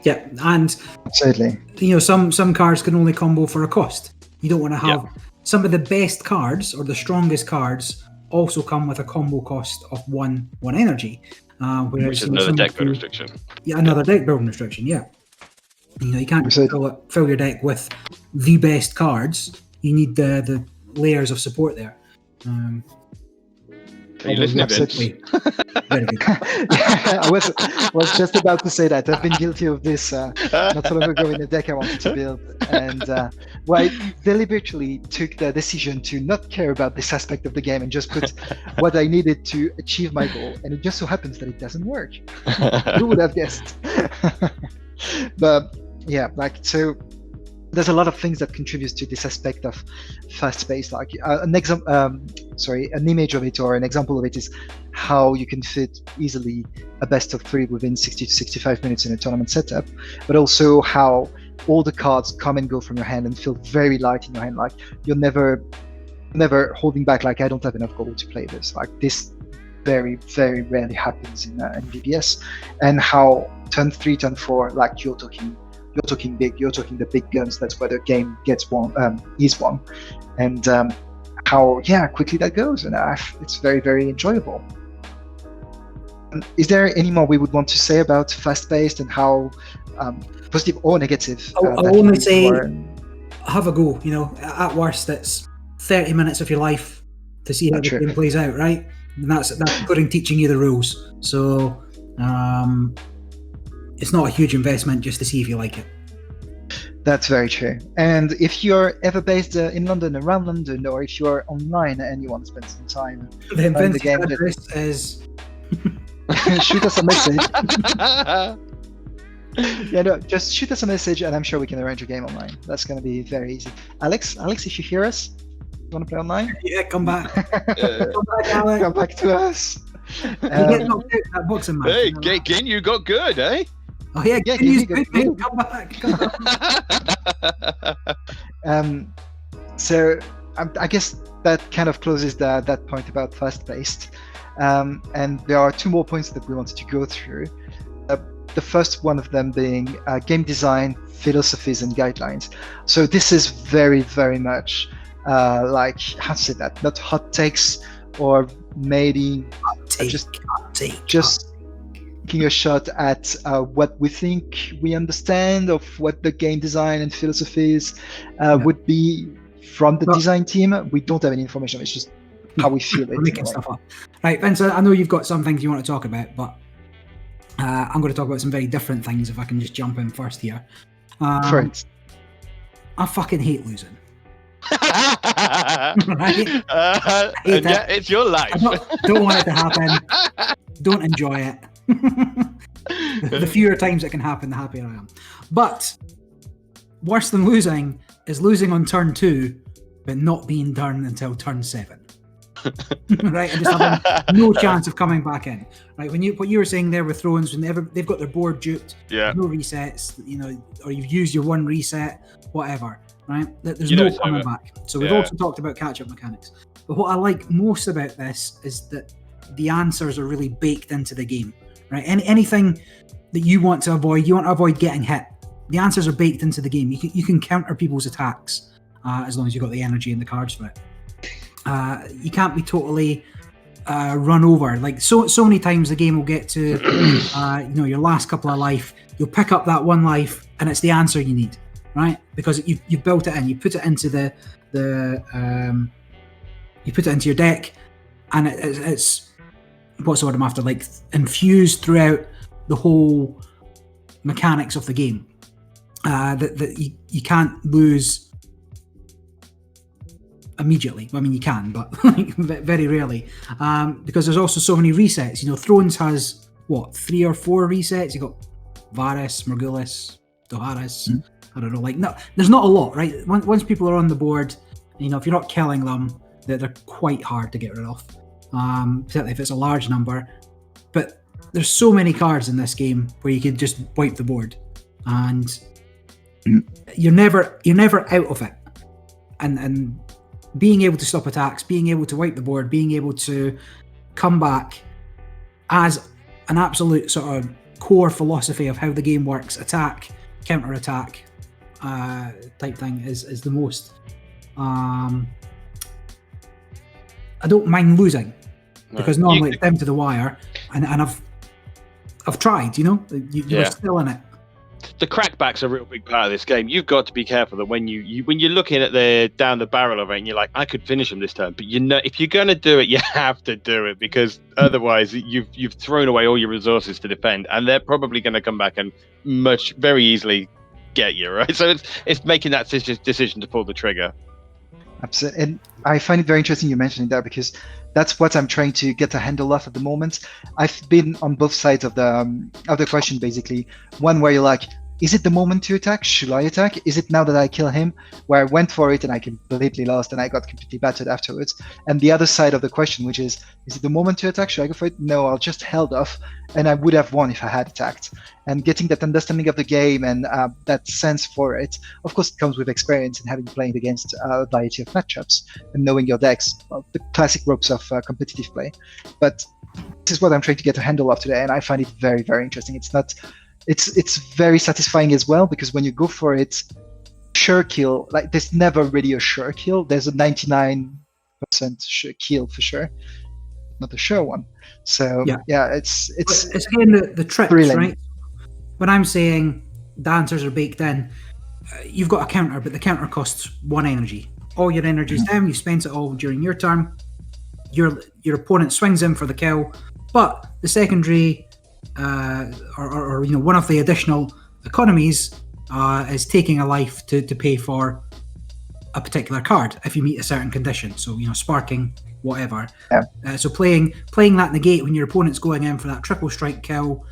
Yeah, and absolutely. Some cards can only combo for a cost. You don't want to have some of the best cards or the strongest cards also come with a combo cost of one energy. Which is another deck building restriction. Yeah, another deck building restriction. Yeah, you can't fill your deck with the best cards. You need the layers of support there. Are you listening, Vince? Very good. I was just about to say that. I've been guilty of this not so long ago in a deck I wanted to build. And I deliberately took the decision to not care about this aspect of the game and just put what I needed to achieve my goal. And it just so happens that it doesn't work. Who would have guessed? But yeah, so there's a lot of things that contributes to this aspect of fast pace. An image of it or an example of it is how you can fit easily a best of 3 within 60 to 65 minutes in a tournament setup, but also how all the cards come and go from your hand and feel very light in your hand. You're never holding back. I don't have enough gold to play this. This very, very rarely happens in VBS. And how turn 3, turn 4, you're talking big, you're talking the big guns. That's where the game is won, and how quickly that goes, and it's very, very enjoyable. Is there any more we would want to say about fast-paced and how positive or negative? I'll only say have a go. At worst, it's 30 minutes of your life to see how the game plays out, right? And that's including teaching you the rules. So. It's not a huge investment just to see if you like it. That's very true. And if you're ever based in London, around London, or if you're online and you want to spend some time playing the game, is shoot us a message. Just shoot us a message, and I'm sure we can arrange a game online. That's going to be very easy. Alex, if you hear us, you want to play online? Yeah, come back. Come back, Alex. Come back to us. You get knocked out that boxing match. Hey, Gin, you got good, eh? Oh yeah, Gin's good. Come back. So I guess that kind of closes that point about fast-paced. And there are 2 more points that we wanted to go through. The first one of them being game design, philosophies, and guidelines. So this is very, very much how to say that? Not hot takes or maybe just taking a shot at what we think we understand of what the game design and philosophy is would be from the design team. We don't have any information. It's just how we feel it. We're making stuff up. Right, Vince, I know you've got some things you want to talk about, but I'm going to talk about some very different things if I can just jump in first here. First. I fucking hate losing. Right? It's your life. I don't want it to happen. Don't enjoy it. The fewer times it can happen, the happier I am. But worse than losing is losing on turn 2, but not being done until turn 7. Right, and just having no chance of coming back in. Right, what you were saying there with Thrones, whenever they've got their board duped, no resets, or you've used your one reset, whatever. Right, there's no coming back. So we've also talked about catch-up mechanics. But what I like most about this is that the answers are really baked into the game. Right, anything that you want to avoid getting hit. The answers are baked into the game. You can counter people's attacks as long as you've got the energy and the cards for it. You can't be totally run over. Like so many times the game will get to your last couple of life. You'll pick up that one life, and it's the answer you need, right? Because you've built it in. You put it into you put it into your deck, and it's what's the word I'm after? Like infused throughout the whole mechanics of the game. That you can't lose immediately. I mean, you can, but very rarely, because there's also so many resets. Thrones has 3 or 4 resets. You got Varys, Morgullis, Doharis. I don't know. No, there's not a lot, right? Once people are on the board, if you're not killing them, they're quite hard to get rid of, particularly if it's a large number. But there's so many cards in this game where you can just wipe the board, and you're never out of it. And being able to stop attacks, being able to wipe the board, being able to come back as an absolute sort of core philosophy of how the game works, attack, counter-attack type thing is the most. I don't mind losing because normally it's down to the wire, and I've tried, you're still in it. The crackback's a real big part of this game. You've got to be careful that when you're looking at down the barrel of it, and you're like, I could finish him this turn, but if you're going to do it, you have to do it, because otherwise you've thrown away all your resources to defend, and they're probably going to come back and very easily get you, right? So it's making that decision to pull the trigger. Absolutely, and I find it very interesting you mentioning that, because that's what I'm trying to get a handle of at the moment. I've been on both sides of the question, basically. One where you're like, is it the moment to attack? Should I attack? Is it now that I kill him? Where I went for it and I completely lost and I got completely battered afterwards. And the other side of the question, which is it the moment to attack? Should I go for it? No, I'll just held off, and I would have won if I had attacked. And getting that understanding of the game and that sense for it, of course, it comes with experience and having played against a variety of matchups and knowing your decks, the classic ropes of competitive play. But this is what I'm trying to get a handle of today, and I find it very, very interesting. It's very satisfying as well, because when you go for it, sure kill, like there's never really a sure kill. There's a 99% sure kill for sure, not a sure one. So it's again the tricks, thrilling. Right? When I'm saying the answers are baked in, you've got a counter, but the counter costs 1 energy. All your energy is down. You spent it all during your turn. Your opponent swings in for the kill, but the secondary or one of the additional economies is taking a life to pay for a particular card if you meet a certain condition. So sparking, whatever. So playing that negate when your opponent's going in for that triple strike kill,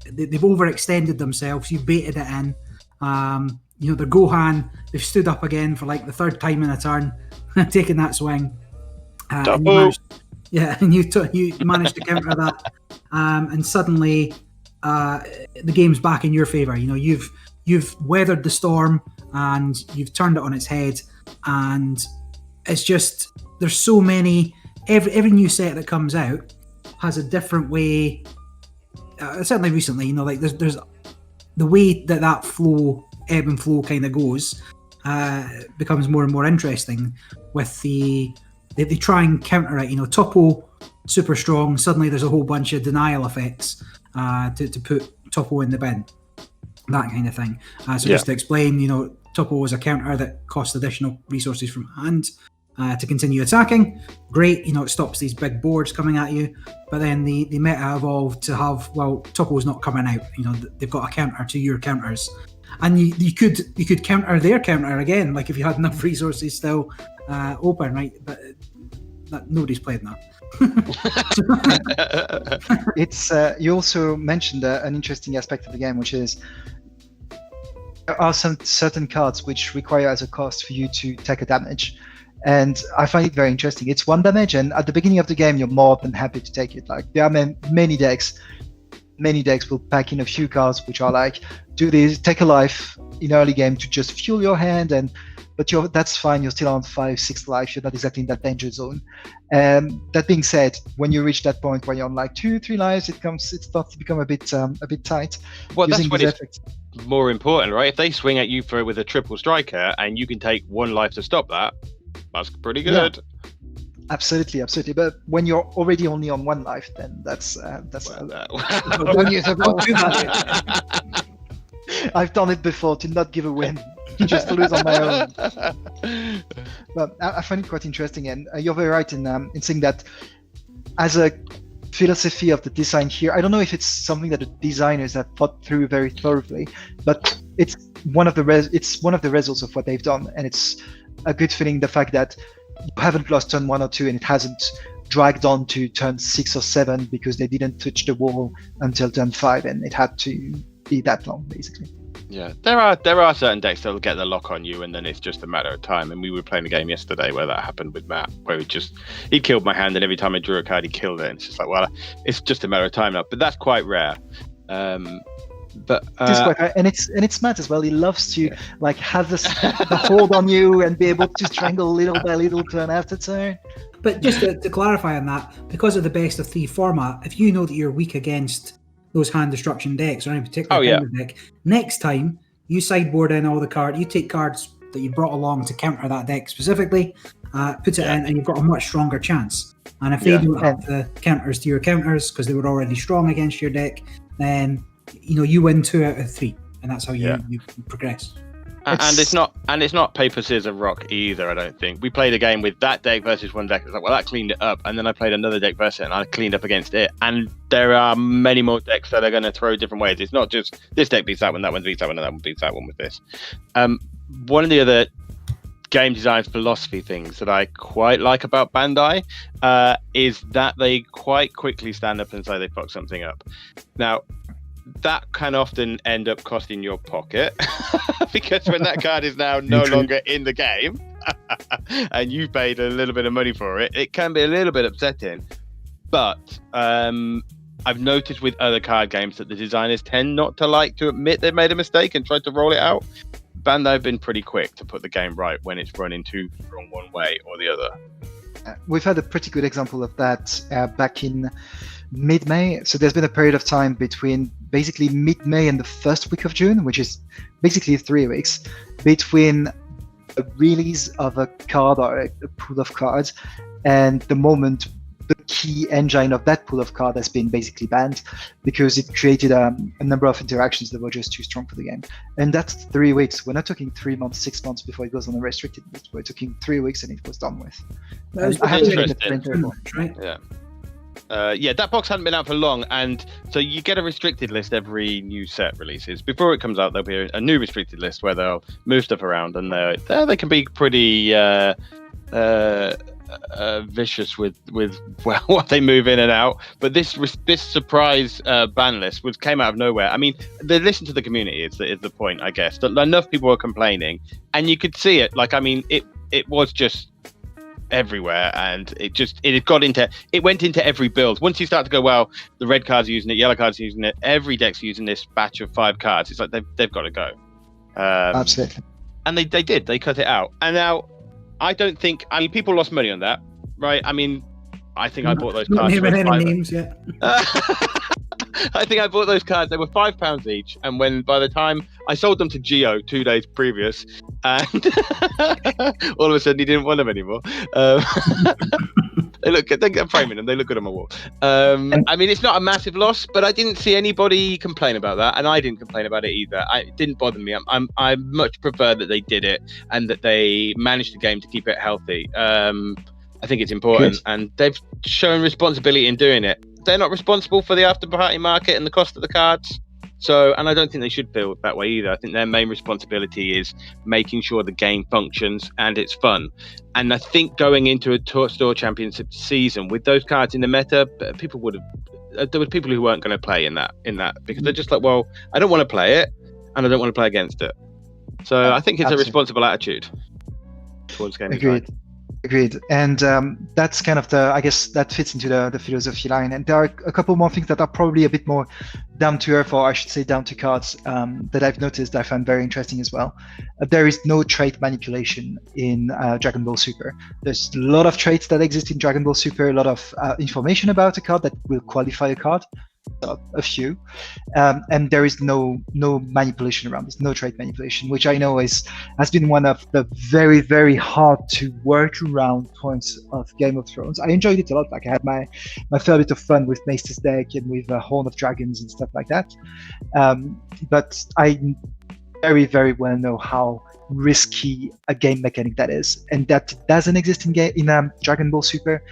they've overextended themselves. You baited it in. The Gohan, they've stood up again for like the 3rd time in a turn, taking that swing. And you managed to counter that, and suddenly the game's back in your favor. You've weathered the storm and you've turned it on its head, and it's just there's so many. Every new set that comes out has a different way. Certainly recently, there's the way that flow, ebb and flow kind of goes, becomes more and more interesting with the they try and counter it. Topo super strong. Suddenly there's a whole bunch of denial effects to put Topo in the bin. That kind of thing. Just to explain, Topo was a counter that cost additional resources from hand to continue attacking. Great, it stops these big boards coming at you. But then the meta evolved to have, Topo's not coming out. They've got a counter to your counters. And you could counter their counter again, like if you had enough resources still open, right? But nobody's played that. It's you also mentioned an interesting aspect of the game, which is there are some certain cards which require as a cost for you to take a damage, and I find it very interesting. It's 1 damage, and at the beginning of the game you're more than happy to take it. Like there are many decks will pack in a few cards which are like, do this, take a life in early game to just fuel your hand, but that's fine, you're still on 5-6 life, you're not exactly in that danger zone. That being said, when you reach that point where you're on like 2-3 lives, it starts to become a bit tight. Well, that's when it's more important, right? If they swing at you with a triple striker and you can take 1 life to stop that, that's pretty good. Yeah. Absolutely. But when you're already only on 1 life, then that's Don't do that. I've done it before to not give a win, just to lose on my own. But I find it quite interesting, and you're very right in saying that as a philosophy of the design here, I don't know if it's something that the designers have thought through very thoroughly, but it's one of the results of what they've done, and it's a good feeling, the fact that you haven't lost turn 1 or 2 and it hasn't dragged on to turn 6 or 7 because they didn't touch the wall until turn 5, and it had to be that long, basically. Yeah, there are certain decks that will get the lock on you, and then it's just a matter of time. And we were playing a game yesterday where that happened with Matt, where he killed my hand, and every time I drew a card, he killed it. And it's just like, well, it's just a matter of time now. But that's quite rare. But it is quite rare, and it's Matt as well. He loves to like have the hold on you and be able to strangle little by little, turn after turn. But just to clarify on that, because of the best of 3 format, if you know that you're weak against those hand destruction decks or any particular kind of deck, next time you sideboard in all the cards, you take cards that you brought along to counter that deck specifically, put it in, and you've got a much stronger chance. And if they don't have the counters to your counters because they were already strong against your deck, then you win 2 out of 3, and that's how you progress. And it's not paper, scissors, rock either. I don't think we played a game with that deck versus one deck. It's like, well, that cleaned it up, and then I played another deck versus it, and I cleaned up against it. And there are many more decks that are going to throw different ways. It's not just this deck beats that one beats that one, and that one beats that one with this. One of the other game design philosophy things that I quite like about Bandai is that they quite quickly stand up and say they fucked something up. Now, that can often end up costing your pocket because when that card is now no longer in the game and you've paid a little bit of money for it, it can be a little bit upsetting. But I've noticed with other card games that the designers tend not to like to admit they've made a mistake and try to roll it out. Bandai have been pretty quick to put the game right when it's running too wrong one way or the other. We've had a pretty good example of that back in mid-May. So there's been a period of time between basically mid-May and the first week of June, which is basically 3 weeks, between a release of a card or a pool of cards and the moment the key engine of that pool of cards has been basically banned because it created a number of interactions that were just too strong for the game. And that's 3 weeks. We're not talking 3 months, 6 months before it goes on a restricted list. We're talking 3 weeks and it was done with. That I have to interesting. right? Yeah. That box hadn't been out for long, and so you get a restricted list every new set releases. Before it comes out, there'll be a new restricted list where they'll move stuff around, and they can be pretty vicious with what they move in and out. But this surprise ban list came out of nowhere. I mean, they listen to the community is the point, I guess. That enough people were complaining, and you could see it. Like, I mean, it was just everywhere, and it went into every build. Once you start to go, well, the red card's using it, yellow card's using it, every deck's using this batch of 5 cards. It's like they've got to go. Absolutely. And they did. They cut it out. And now people lost money on that, right? I mean, I think I bought those cards. Not naming any names yet. I think I bought those cards. They were £5 each, and by the time I sold them to Geo 2 days previous, and all of a sudden he didn't want them anymore. They look good. I'm framing them. They look good on my wall. I mean, it's not a massive loss, but I didn't see anybody complain about that, and I didn't complain about it either. It didn't bother me. I much prefer that they did it and that they managed the game to keep it healthy. I think it's important, and they've shown responsibility in doing it. They're not responsible for the after-party market and the cost of the cards. So, and I don't think they should feel that way either. I think their main responsibility is making sure the game functions and it's fun. And I think going into a store championship season with those cards in the meta, there were people who weren't going to play in that because they're just like, well, I don't want to play it and I don't want to play against it. So I think it's a responsible attitude towards game design. Agreed. And that's kind of I guess that fits into the philosophy line. And there are a couple more things that are probably a bit more down to earth, or I should say down to cards, that I've noticed I find very interesting as well. There is no trait manipulation in Dragon Ball Super. There's a lot of traits that exist in Dragon Ball Super, a lot of information about a card that will qualify a card. A few, and there is no manipulation around this, no trait manipulation, which I know has been one of the very, very hard to work around points of Game of Thrones. I enjoyed it a lot. Like I had my fair bit of fun with Maester's deck and with Horn of Dragons and stuff like that. But I very, very well know how risky a game mechanic that is, and that doesn't exist in Dragon Ball Super.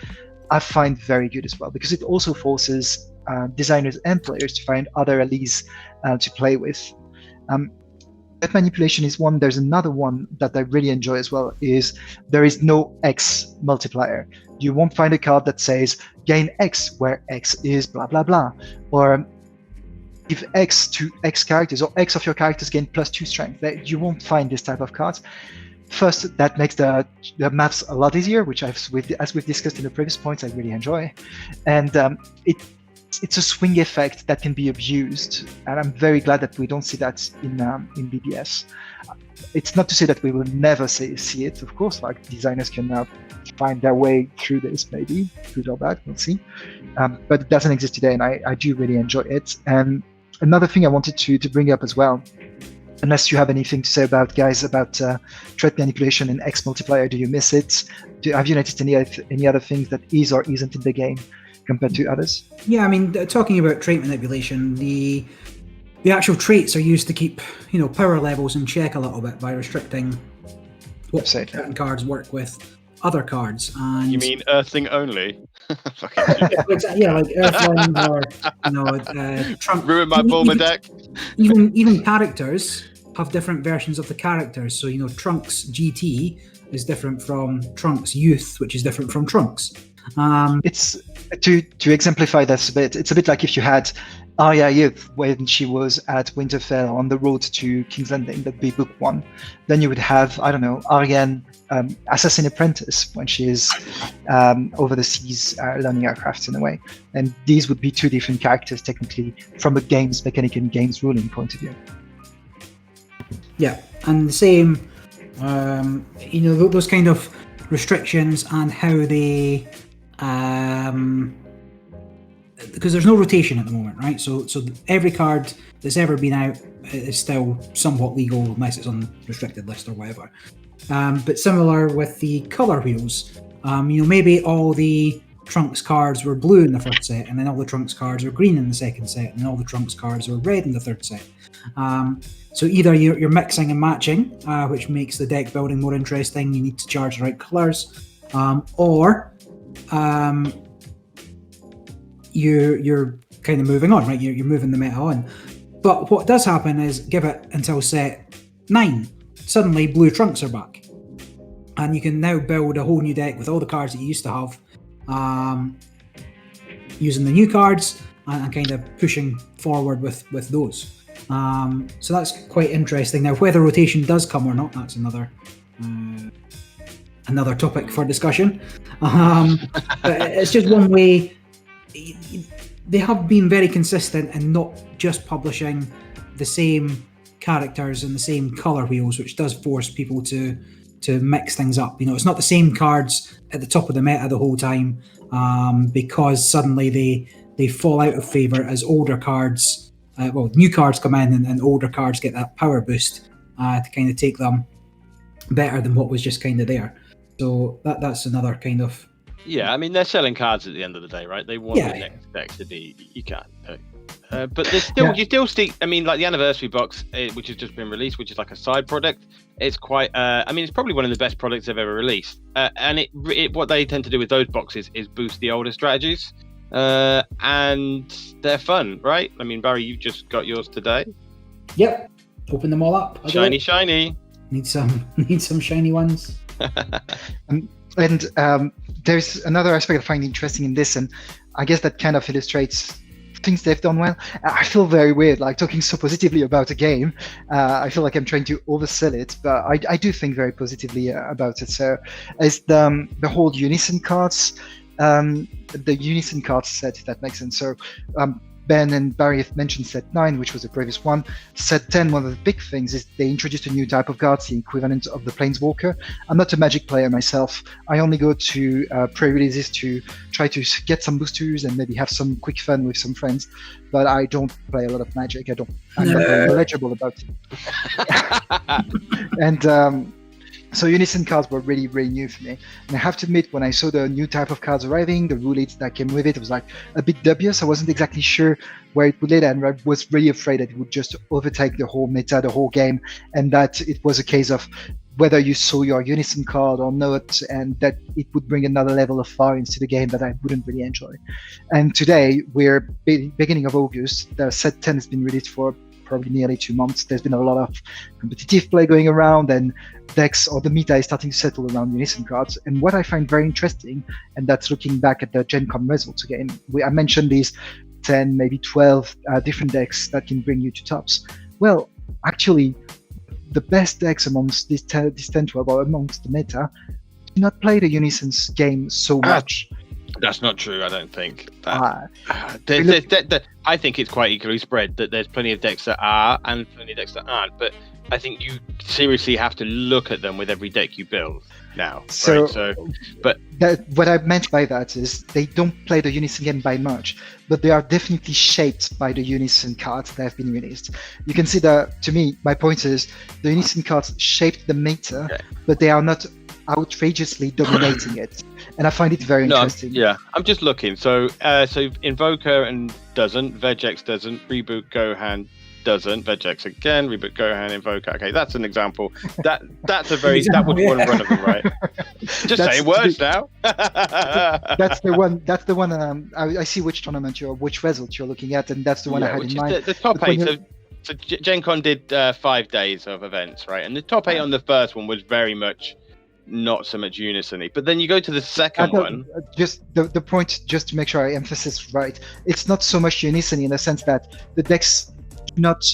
I find very good as well, because it also forces designers and players to find other allies to play with. That manipulation is one. There's another one that I really enjoy as well, is there is no X multiplier. You won't find a card that says gain X where X is blah blah blah, or give X to X characters, or X of your characters gain +2 strength. You won't find this type of cards. First, that makes the maths a lot easier, which as we've discussed in the previous points, I really enjoy, and it's a swing effect that can be abused, and I'm very glad that we don't see that in BBS. It's not to say that we will never see it, of course. Like designers can find their way through this, maybe good or bad, we'll see. But it doesn't exist today, and I do really enjoy it. And another thing I wanted to bring up as well, unless you have anything to say about trait manipulation and X multiplier, do you miss it? Have you noticed any other things that is or isn't in the game compared to others? Yeah, I mean, talking about trait manipulation, the actual traits are used to keep, power levels in check a little bit by restricting what certain cards work with other cards. And you mean Earthling only? yeah, like Earthling or Trump. Ruin my Bulma deck. Even characters have different versions of the characters. So Trunks GT is different from Trunks Youth, which is different from Trunks. It's to exemplify this a bit. It's a bit like if you had Arya Youth when she was at Winterfell on the road to King's Landing, that'd be book 1. Then you would have, I don't know, Aryan Assassin Apprentice when she is over the seas learning aircraft in a way. And these would be 2 different characters technically from a games mechanic and games ruling point of view. Yeah, and the same, those kind of restrictions and how they because there's no rotation at the moment, right? So every card that's ever been out is still somewhat legal unless it's on the restricted list or whatever. But similar with the color wheels, maybe all the Trunks cards were blue in the first set, and then all the Trunks cards are green in the second set, and then all the Trunks cards are red in the third set. So either you're mixing and matching, which makes the deck building more interesting. You need to charge the right colors, or you're kind of moving on, right? You're moving the meta on. But what does happen is, give it until set 9, suddenly blue Trunks are back, and you can now build a whole new deck with all the cards that you used to have, using the new cards and kind of pushing forward with those. So that's quite interesting. Now, whether rotation does come or not, that's another topic for discussion. But it's just one way. They have been very consistent in not just publishing the same characters and the same color wheels, which does force people to mix things up. It's not the same cards at the top of the meta the whole time, because suddenly they fall out of favor as older cards new cards come in and older cards get that power boost to kind of take them better than what was just kind of there. So that's another kind of... Yeah, I mean, they're selling cards at the end of the day, right? They want the next deck to be... You can't... but there's still, you still see. I mean, like the anniversary box, which has just been released, which is like a side product. It's quite. I mean, it's probably one of the best products they've ever released. And what they tend to do with those boxes is boost the older strategies, and they're fun, right? I mean, Barry, you just got yours today. Yep, open them all up. Shiny. Need some shiny ones. And there's another aspect I find interesting in this, and I guess that kind of illustrates things they've done well. I feel very weird, like talking so positively about a game. I feel like I'm trying to oversell it, but I do think very positively about it. So, it's the whole Unison cards, the Unison cards set, if that makes sense. So, Ben and Barry have mentioned set 9, which was the previous one. Set 10, one of the big things is they introduced a new type of cards, the equivalent of the Planeswalker. I'm not a Magic player myself. I only go to pre-releases to try to get some boosters and maybe have some quick fun with some friends. But I don't play a lot of Magic. I'm not very knowledgeable about it. And so Unison cards were really, really new for me. And I have to admit, when I saw the new type of cards arriving, the rule aids that came with it, was like a bit dubious. I wasn't exactly sure where it would lead, and I was really afraid that it would just overtake the whole meta, the whole game, and that it was a case of whether you saw your Unison card or not, and that it would bring another level of violence to the game that I wouldn't really enjoy. And today, we're beginning of August. The set 10 has been released for probably nearly 2 months. There's been a lot of competitive play going around, and decks or the meta is starting to settle around Unison cards. And what I find very interesting, and that's looking back at the Gen Con results again, I mentioned these 10, maybe 12 different decks that can bring you to tops. Well, actually, the best decks amongst these 10, 12, or amongst the meta, do not play the Unison's game so much. That's not true, I don't think. I think it's quite equally spread, that there's plenty of decks that are and plenty of decks that aren't. But I think you seriously have to look at them with every deck you build now. So, right? what I meant by that is they don't play the Unison game by much, but they are definitely shaped by the Unison cards that have been released. You can see that, to me, my point is the Unison cards shaped the meta, but they are not outrageously dominating it. And I find it very interesting. I'm just looking. So Invoker and doesn't, Vegex doesn't, Reboot Gohan doesn't, Vegex again, Reboot Gohan, Invoker. Okay, that's an example. That's a very that would one of them, right? Just say words now. That's the one. That's the one. I see which tournament which result you're looking at, and that's the one I had in mind. The top 8. So Gen Con did 5 days of events, right? And the top 8 on the first one was very much not so much Unison-y. But then you go to the second one. Just the point, just to make sure I emphasize right, it's not so much Unison in the sense that the decks do not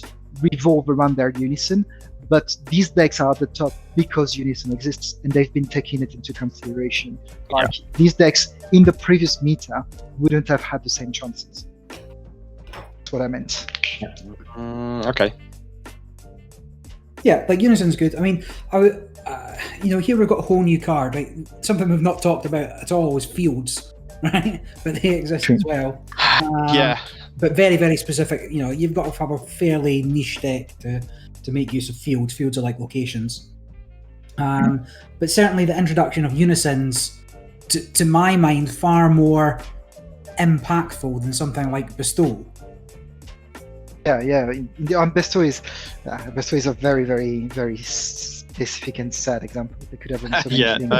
revolve around their Unison, but these decks are at the top because Unison exists, and they've been taking it into consideration. Like these decks in the previous meta wouldn't have had the same chances. That's what I meant. Okay. Yeah, like Unison's good. I mean, here we've got a whole new card, right? Something we've not talked about at all was fields, right? But they exist as well. But very, very specific. You've got to have a fairly niche deck to make use of fields. Fields are like locations. But certainly the introduction of Unisons, to my mind, far more impactful than something like Bestow. Yeah. Bestow is a very, very, very specific and sad example. They could have done so many things.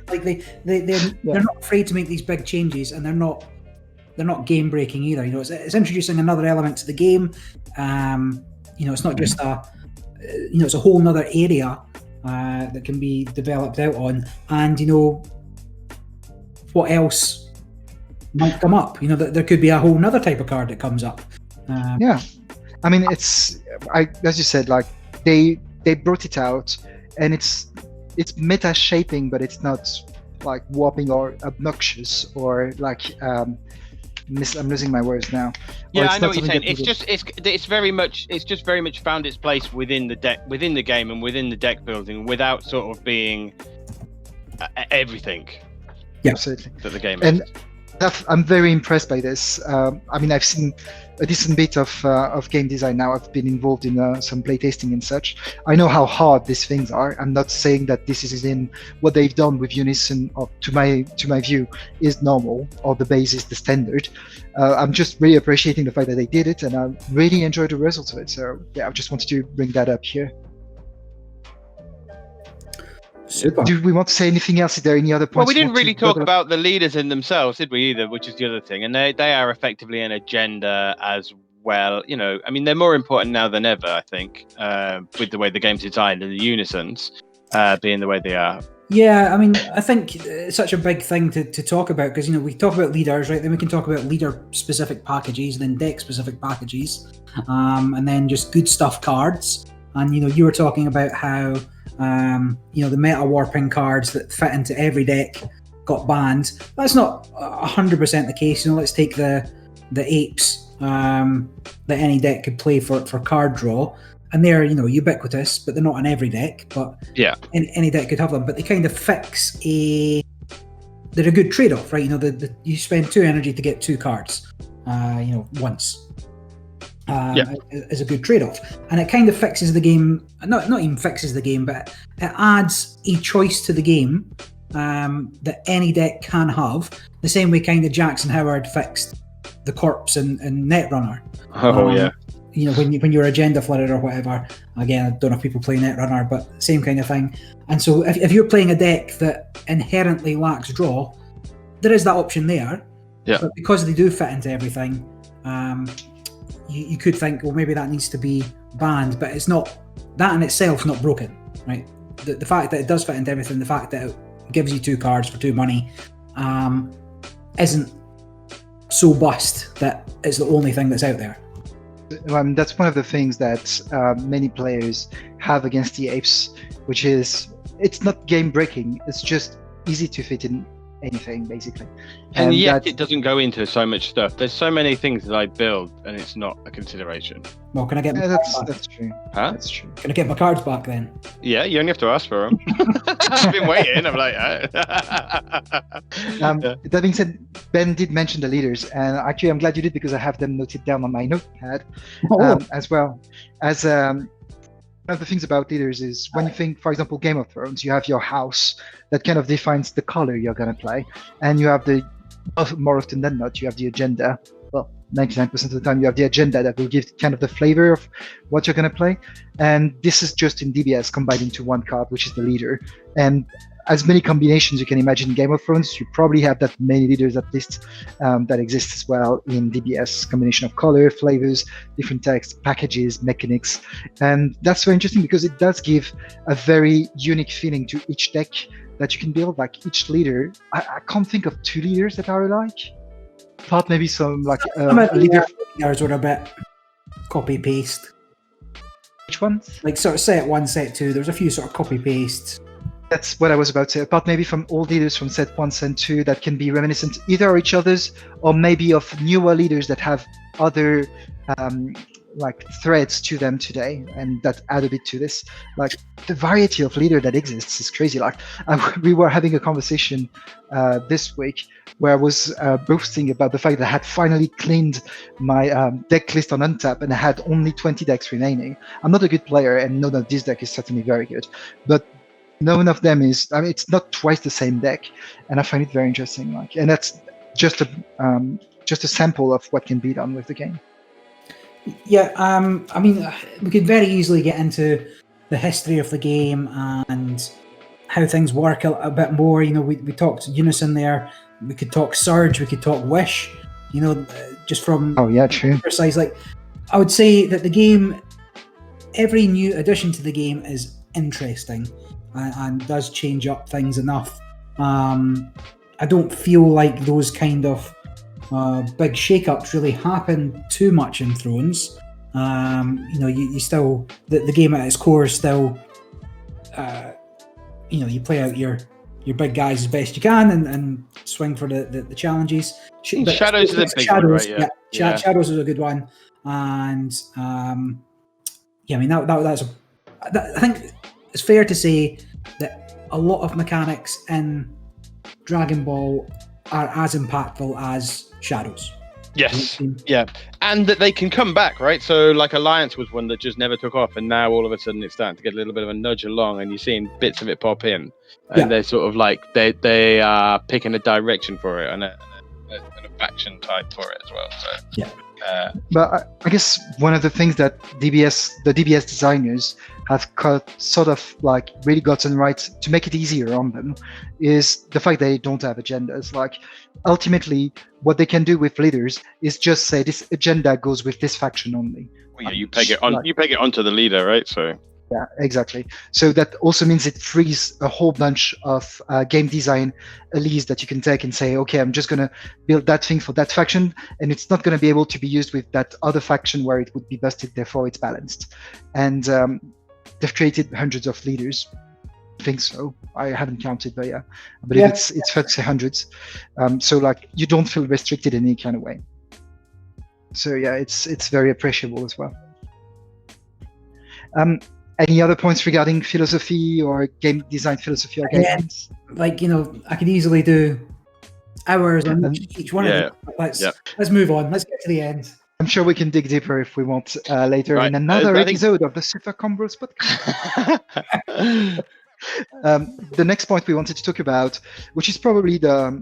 Like they're not afraid to make these big changes, and they're not game breaking either. It's introducing another element to the game. It's not just it's a whole nother area that can be developed out on. And what else might come up? There could be a whole nother type of card that comes up. I mean, as you said, like they brought it out, and it's meta shaping, but it's not like warping or obnoxious or like I'm losing my words now. Yeah, I know what you're saying. It's very much found its place within the deck, within the game, and within the deck building, without sort of being everything. Yeah, absolutely. That the game is. I'm very impressed by this. I mean, I've seen a decent bit of game design now. I've been involved in some playtesting and such. I know how hard these things are. I'm not saying that this is in what they've done with Unison, or to my view, is normal, or the base is the standard. I'm just really appreciating the fact that they did it, and I really enjoyed the results of it. So yeah, I just wanted to bring that up here. Super. Do we want to say anything else? Is there any other points? Well, we didn't you want really to talk bring up? about the leaders in themselves, did we, either? Which is the other thing. And they are effectively an agenda as well. You know, I mean, they're more important now than ever, I think, with the way the game's designed and the Unisons being the way they are. Yeah, I mean, I think it's such a big thing to talk about because, we talk about leaders, right? Then we can talk about leader-specific packages, then deck-specific packages, and then just good stuff cards. And, you were talking about how, the meta-warping cards that fit into every deck got banned. That's not 100% the case. Let's take the apes that any deck could play for card draw. And they're, ubiquitous, but they're not in every deck. But yeah, any deck could have them. But they kind of they're a good trade-off, right? You spend 2 energy to get 2 cards, once. Is a good trade-off, and it kind of fixes the game. Not even fixes the game, but it adds a choice to the game that any deck can have. The same way, kind of Jackson Howard fixed the Corpse and Netrunner. When you're Agenda Flooded or whatever. Again, I don't know if people play Netrunner, but same kind of thing. And so, if you're playing a deck that inherently lacks draw, there is that option there. Yeah. But because they do fit into everything, you could think, well, maybe that needs to be banned, but it's not. That in itself is not broken, right? The fact that it does fit into everything, the fact that it gives you 2 cards for 2 money, isn't so bust that it's the only thing that's out there. That's one of the things that many players have against the apes, which is it's not game breaking. It's just easy to fit in anything, basically. And yet it doesn't go into so much stuff. There's so many things that I build, and it's not a consideration. Well, can I get my cards back? That's true. Huh? That's true. Can I get my cards back then? Yeah, you only have to ask for them. I've been waiting. I'm like, that being said, Ben did mention the leaders, and actually I'm glad you did because I have them noted down on my notepad as well. As one of the things about leaders is when you think, for example, Game of Thrones, you have your house that kind of defines the color you're going to play, and you have more often than not, you have the agenda. Well, 99% of the time, you have the agenda that will give kind of the flavor of what you're going to play. And this is just in DBS combined into one card, which is the leader. And as many combinations you can imagine in Game of Thrones, you probably have that many leaders at least that exist as well in DBS. Combination of color, flavors, different text, packages, mechanics. And that's very interesting because it does give a very unique feeling to each deck that you can build. Like each leader, I can't think of 2 leaders that are alike. Apart maybe some like leader. Leaders were a bit copy paste. Which ones? Like sort of set 1, set 2. There's a few sort of copy pastes. That's what I was about to say. Apart maybe from old leaders from set 1, set 2 that can be reminiscent either of each other's or maybe of newer leaders that have other like threads to them today, and that add a bit to this. Like the variety of leader that exists is crazy. Like we were having a conversation this week where I was boasting about the fact that I had finally cleaned my deck list on Untap and I had only 20 decks remaining. I'm not a good player, and know that this deck is certainly very good, but none of them is. I mean, it's not twice the same deck, and I find it very interesting. Like, and that's just a sample of what can be done with the game. Yeah, I mean, we could very easily get into the history of the game and how things work a bit more. We talked Unison there. We could talk Surge. We could talk Wish. Just from true. Precise. Like, I would say that the game, every new addition to the game is interesting and does change up things enough. I don't feel like those kind of big shake-ups really happen too much in Thrones. You still, the game at its core is still, you play out your big guys as best you can and swing for the challenges. Shadows is a big one, right? Yeah. Shadows is a good one. And I mean, I think it's fair to say that a lot of mechanics in Dragon Ball are as impactful as Shadows. Yes. Yeah. And that they can come back, right? So like Alliance was one that just never took off, and now all of a sudden it's starting to get a little bit of a nudge along, and you're seeing bits of it pop in, and they're sort of like they are picking a direction for it and a faction type for it as well. So but I guess one of the things that the DBS designers have sort of like really gotten right to make it easier on them is the fact they don't have agendas. Like ultimately, what they can do with leaders is just say this agenda goes with this faction only. Well, yeah, you peg it on. You peg it onto the leader, right? So. Yeah, exactly. So that also means it frees a whole bunch of game design alleys that you can take and say, okay, I'm just going to build that thing for that faction, and it's not going to be able to be used with that other faction where it would be busted, therefore it's balanced. And they've created hundreds of leaders. I think so. I haven't counted, but yeah, I believe it's fair to say hundreds. So like you don't feel restricted in any kind of way. So yeah, it's very appreciable as well. Any other points regarding philosophy or game design philosophy or games? Like, I could easily do hours on each one of them. Let's move on. Let's get to the end. I'm sure we can dig deeper if we want later in another episode of the Super ComBros podcast. The next point we wanted to talk about, which is probably the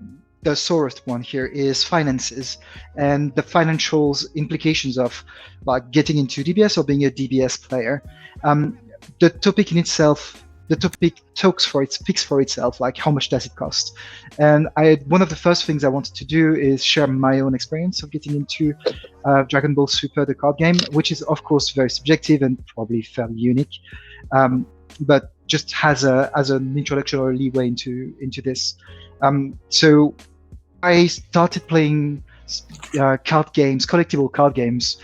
sorest one here, is finances and the financial implications of like getting into DBS or being a DBS player. The topic in itself, the topic speaks for itself, like how much does it cost? And one of the first things I wanted to do is share my own experience of getting into Dragon Ball Super, the card game, which is of course very subjective and probably fairly unique, but just has an introduction or leeway into this. So I started playing collectible card games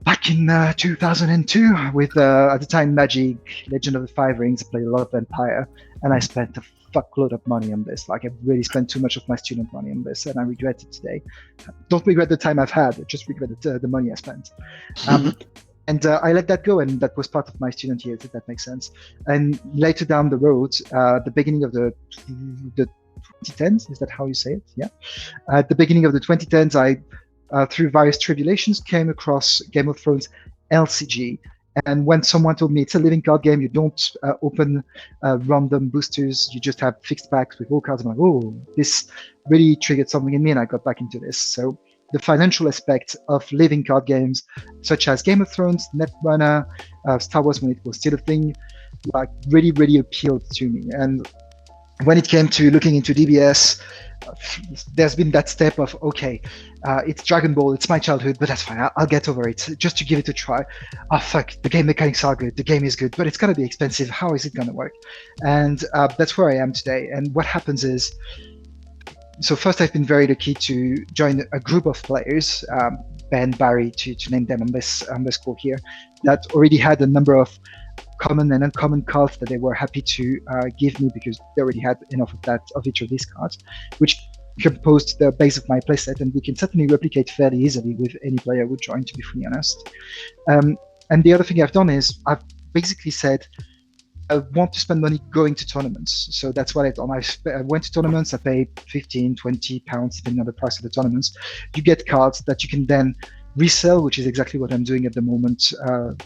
back in 2002 with, at the time, Magic, Legend of the Five Rings. I played a lot of Empire, and I spent a fuckload of money on this. Like, I really spent too much of my student money on this, and I regret it today. Don't regret the time I've had, I just regret the money I spent. And I let that go, and that was part of my student years, if that makes sense. And later down the road, the beginning of the 2010s, is that how you say it? Yeah. At the beginning of the 2010s, I through various tribulations, came across Game of Thrones LCG. And when someone told me it's a living card game, you don't open random boosters, you just have fixed packs with all cards, I'm like, oh, this really triggered something in me, and I got back into this. So the financial aspect of living card games, such as Game of Thrones, Netrunner, Star Wars when it was still a thing, like really, really appealed to me. And when it came to looking into DBS, there's been that step of, okay, it's Dragon Ball, it's my childhood, but that's fine, I'll get over it, just to give it a try. Oh fuck, the game mechanics are good, the game is good, but it's gonna be expensive, how is it gonna work? And that's where I am today. And what happens is, so first I've been very lucky to join a group of players, Ben, Barry, to name them on this call here, that already had a number of common and uncommon cards that they were happy to give me, because they already had enough of each of these cards, which composed the base of my playset, and we can certainly replicate fairly easily with any player who join, to be fully honest. And the other thing I've done is I've basically said I want to spend money going to tournaments. So that's what I've done. I went to tournaments, I paid 15, 20 pounds, depending on the price of the tournaments. You get cards that you can then resell, which is exactly what I'm doing at the moment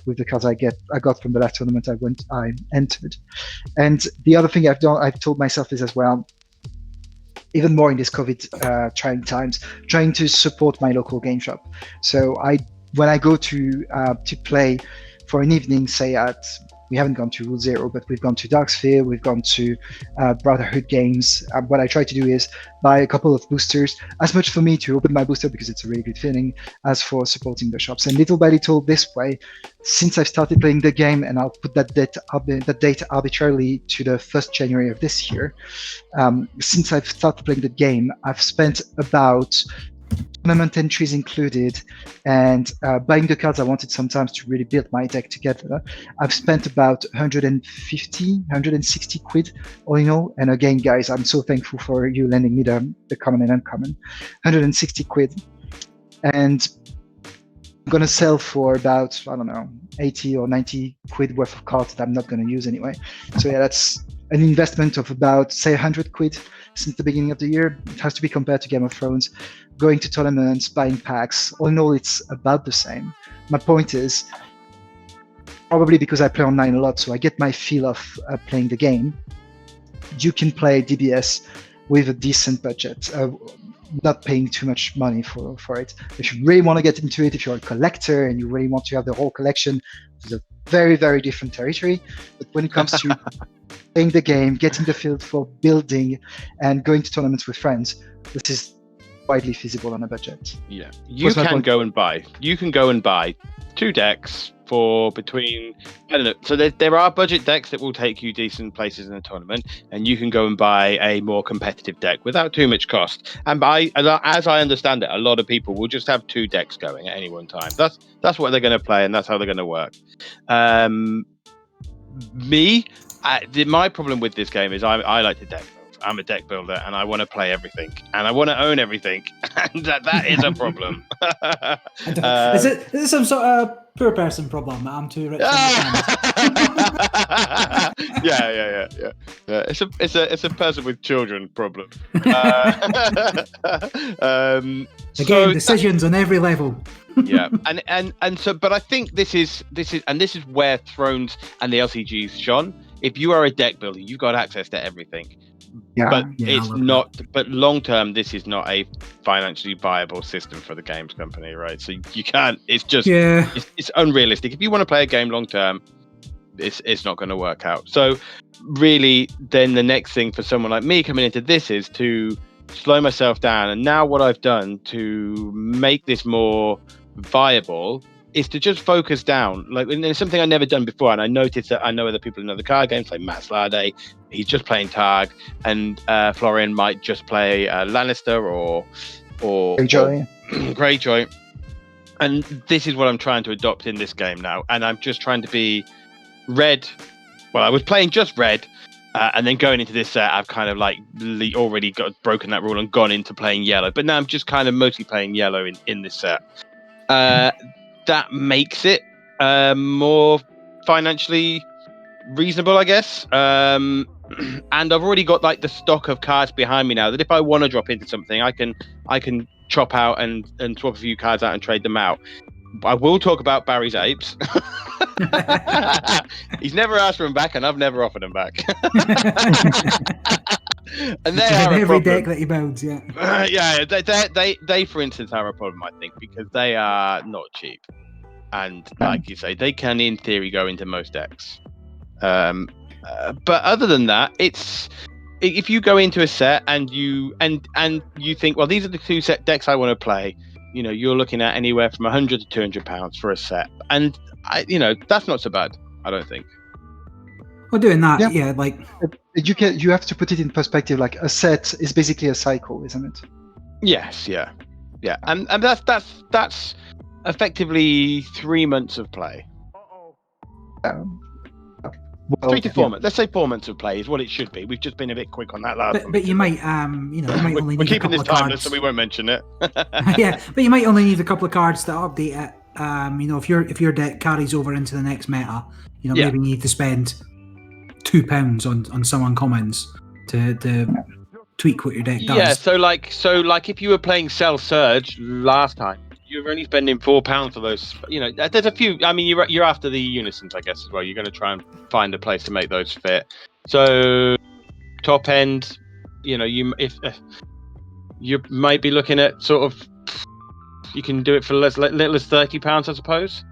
with the cards I got from the last tournament I entered. And the other thing I've told myself is as well, even more in this COVID trying times, trying to support my local game shop. So when I go to play for an evening, say we haven't gone to Rule Zero, but we've gone to Darksphere, we've gone to Brotherhood Games. What I try to do is buy a couple of boosters, as much for me to open my booster because it's a really good feeling, as for supporting the shops. And little by little, this way, since I've started playing the game, and I'll put that date arbitrarily to the 1st January of this year, since I've started playing the game, I've spent about tournament entries included, and buying the cards I wanted sometimes to really build my deck together, I've spent about 160 quid all in all. And again, guys, I'm so thankful for you lending me the common and uncommon. 160 quid. And I'm going to sell for about, I don't know, 80 or 90 quid worth of cards that I'm not going to use anyway. So yeah, that's an investment of about, say, 100 quid since the beginning of the year. It has to be compared to Game of Thrones, going to tournaments, buying packs. All in all, it's about the same. My point is, probably because I play online a lot, so I get my feel of playing the game. You can play DBS with a decent budget, not paying too much money for it. If you really want to get into it, if you're a collector and you really want to have the whole collection, it's a very, very different territory. But when it comes to playing the game, getting the feel for building, and going to tournaments with friends, this is widely feasible on a budget. Yeah, you can go and buy 2 decks for between, I don't know. So there are budget decks that will take you decent places in a tournament, and you can go and buy a more competitive deck without too much cost. And as I understand it, a lot of people will just have 2 decks going at any one time. That's what they're going to play, and that's how they're going to work. My problem with this game is I like to deck build. I'm a deck builder, and I want to play everything, and I want to own everything, and that is a problem. Is it some sort of poor person problem that I'm too rich? Yeah. It's a person with children problem. Again, decisions on every level. Yeah, and so, but I think this is where Thrones and the LCGs shone. If you are a deck builder, you've got access to everything. Yeah, but it's not. That. But long term, this is not a financially viable system for the games company, right? So you can't. It's just it's unrealistic. If you want to play a game long term, it's not going to work out. So really, then the next thing for someone like me coming into this is to slow myself down. And now what I've done to make this more viable is to just focus down. Like, and it's something I've never done before, and I noticed that I know other people in other card games, like Matt Slade, he's just playing Targ, and Florian might just play Lannister or Greyjoy. And this is what I'm trying to adopt in this game now, and I'm just trying to be red. Well, I was playing just red, and then going into this set, I've kind of like already broken that rule and gone into playing yellow. But now I'm just kind of mostly playing yellow in this set. That makes it more financially reasonable, I guess. And I've already got like the stock of cards behind me now that if I want to drop into something, I can chop out and swap a few cards out and trade them out. I will talk about Barry's apes. He's never asked for them back, and I've never offered them back. And they are every deck that he builds, they for instance are a problem, I think, because they are not cheap, and like you say, they can in theory go into most decks. But other than that, it's if you go into a set and you think, well, these are the 2 set decks I want to play. You know, you're looking at anywhere from £100 to £200 for a set, and that's not so bad, I don't think. Well, doing that, like you have to put it in perspective. Like a set is basically a cycle, isn't it? Yes, yeah, and that's effectively 3 months of play. Well, 3 to 4 months. Let's say 4 months of play is what it should be. We've just been a bit quick on that last one. But you might, only need we're keeping a couple this of timeless, cards. so we won't mention it. Yeah, but you might only need a couple of cards to update it. If your deck carries over into the next meta, maybe you need to spend £2 on some uncommons to tweak what your deck does. Yeah, so like if you were playing Cell Surge last time, you were only spending £4 for those. There's a few. I mean, you're after the unisons, I guess, as well. You're going to try and find a place to make those fit. So top end, you might be looking at sort of. You can do it for little as £30, I suppose.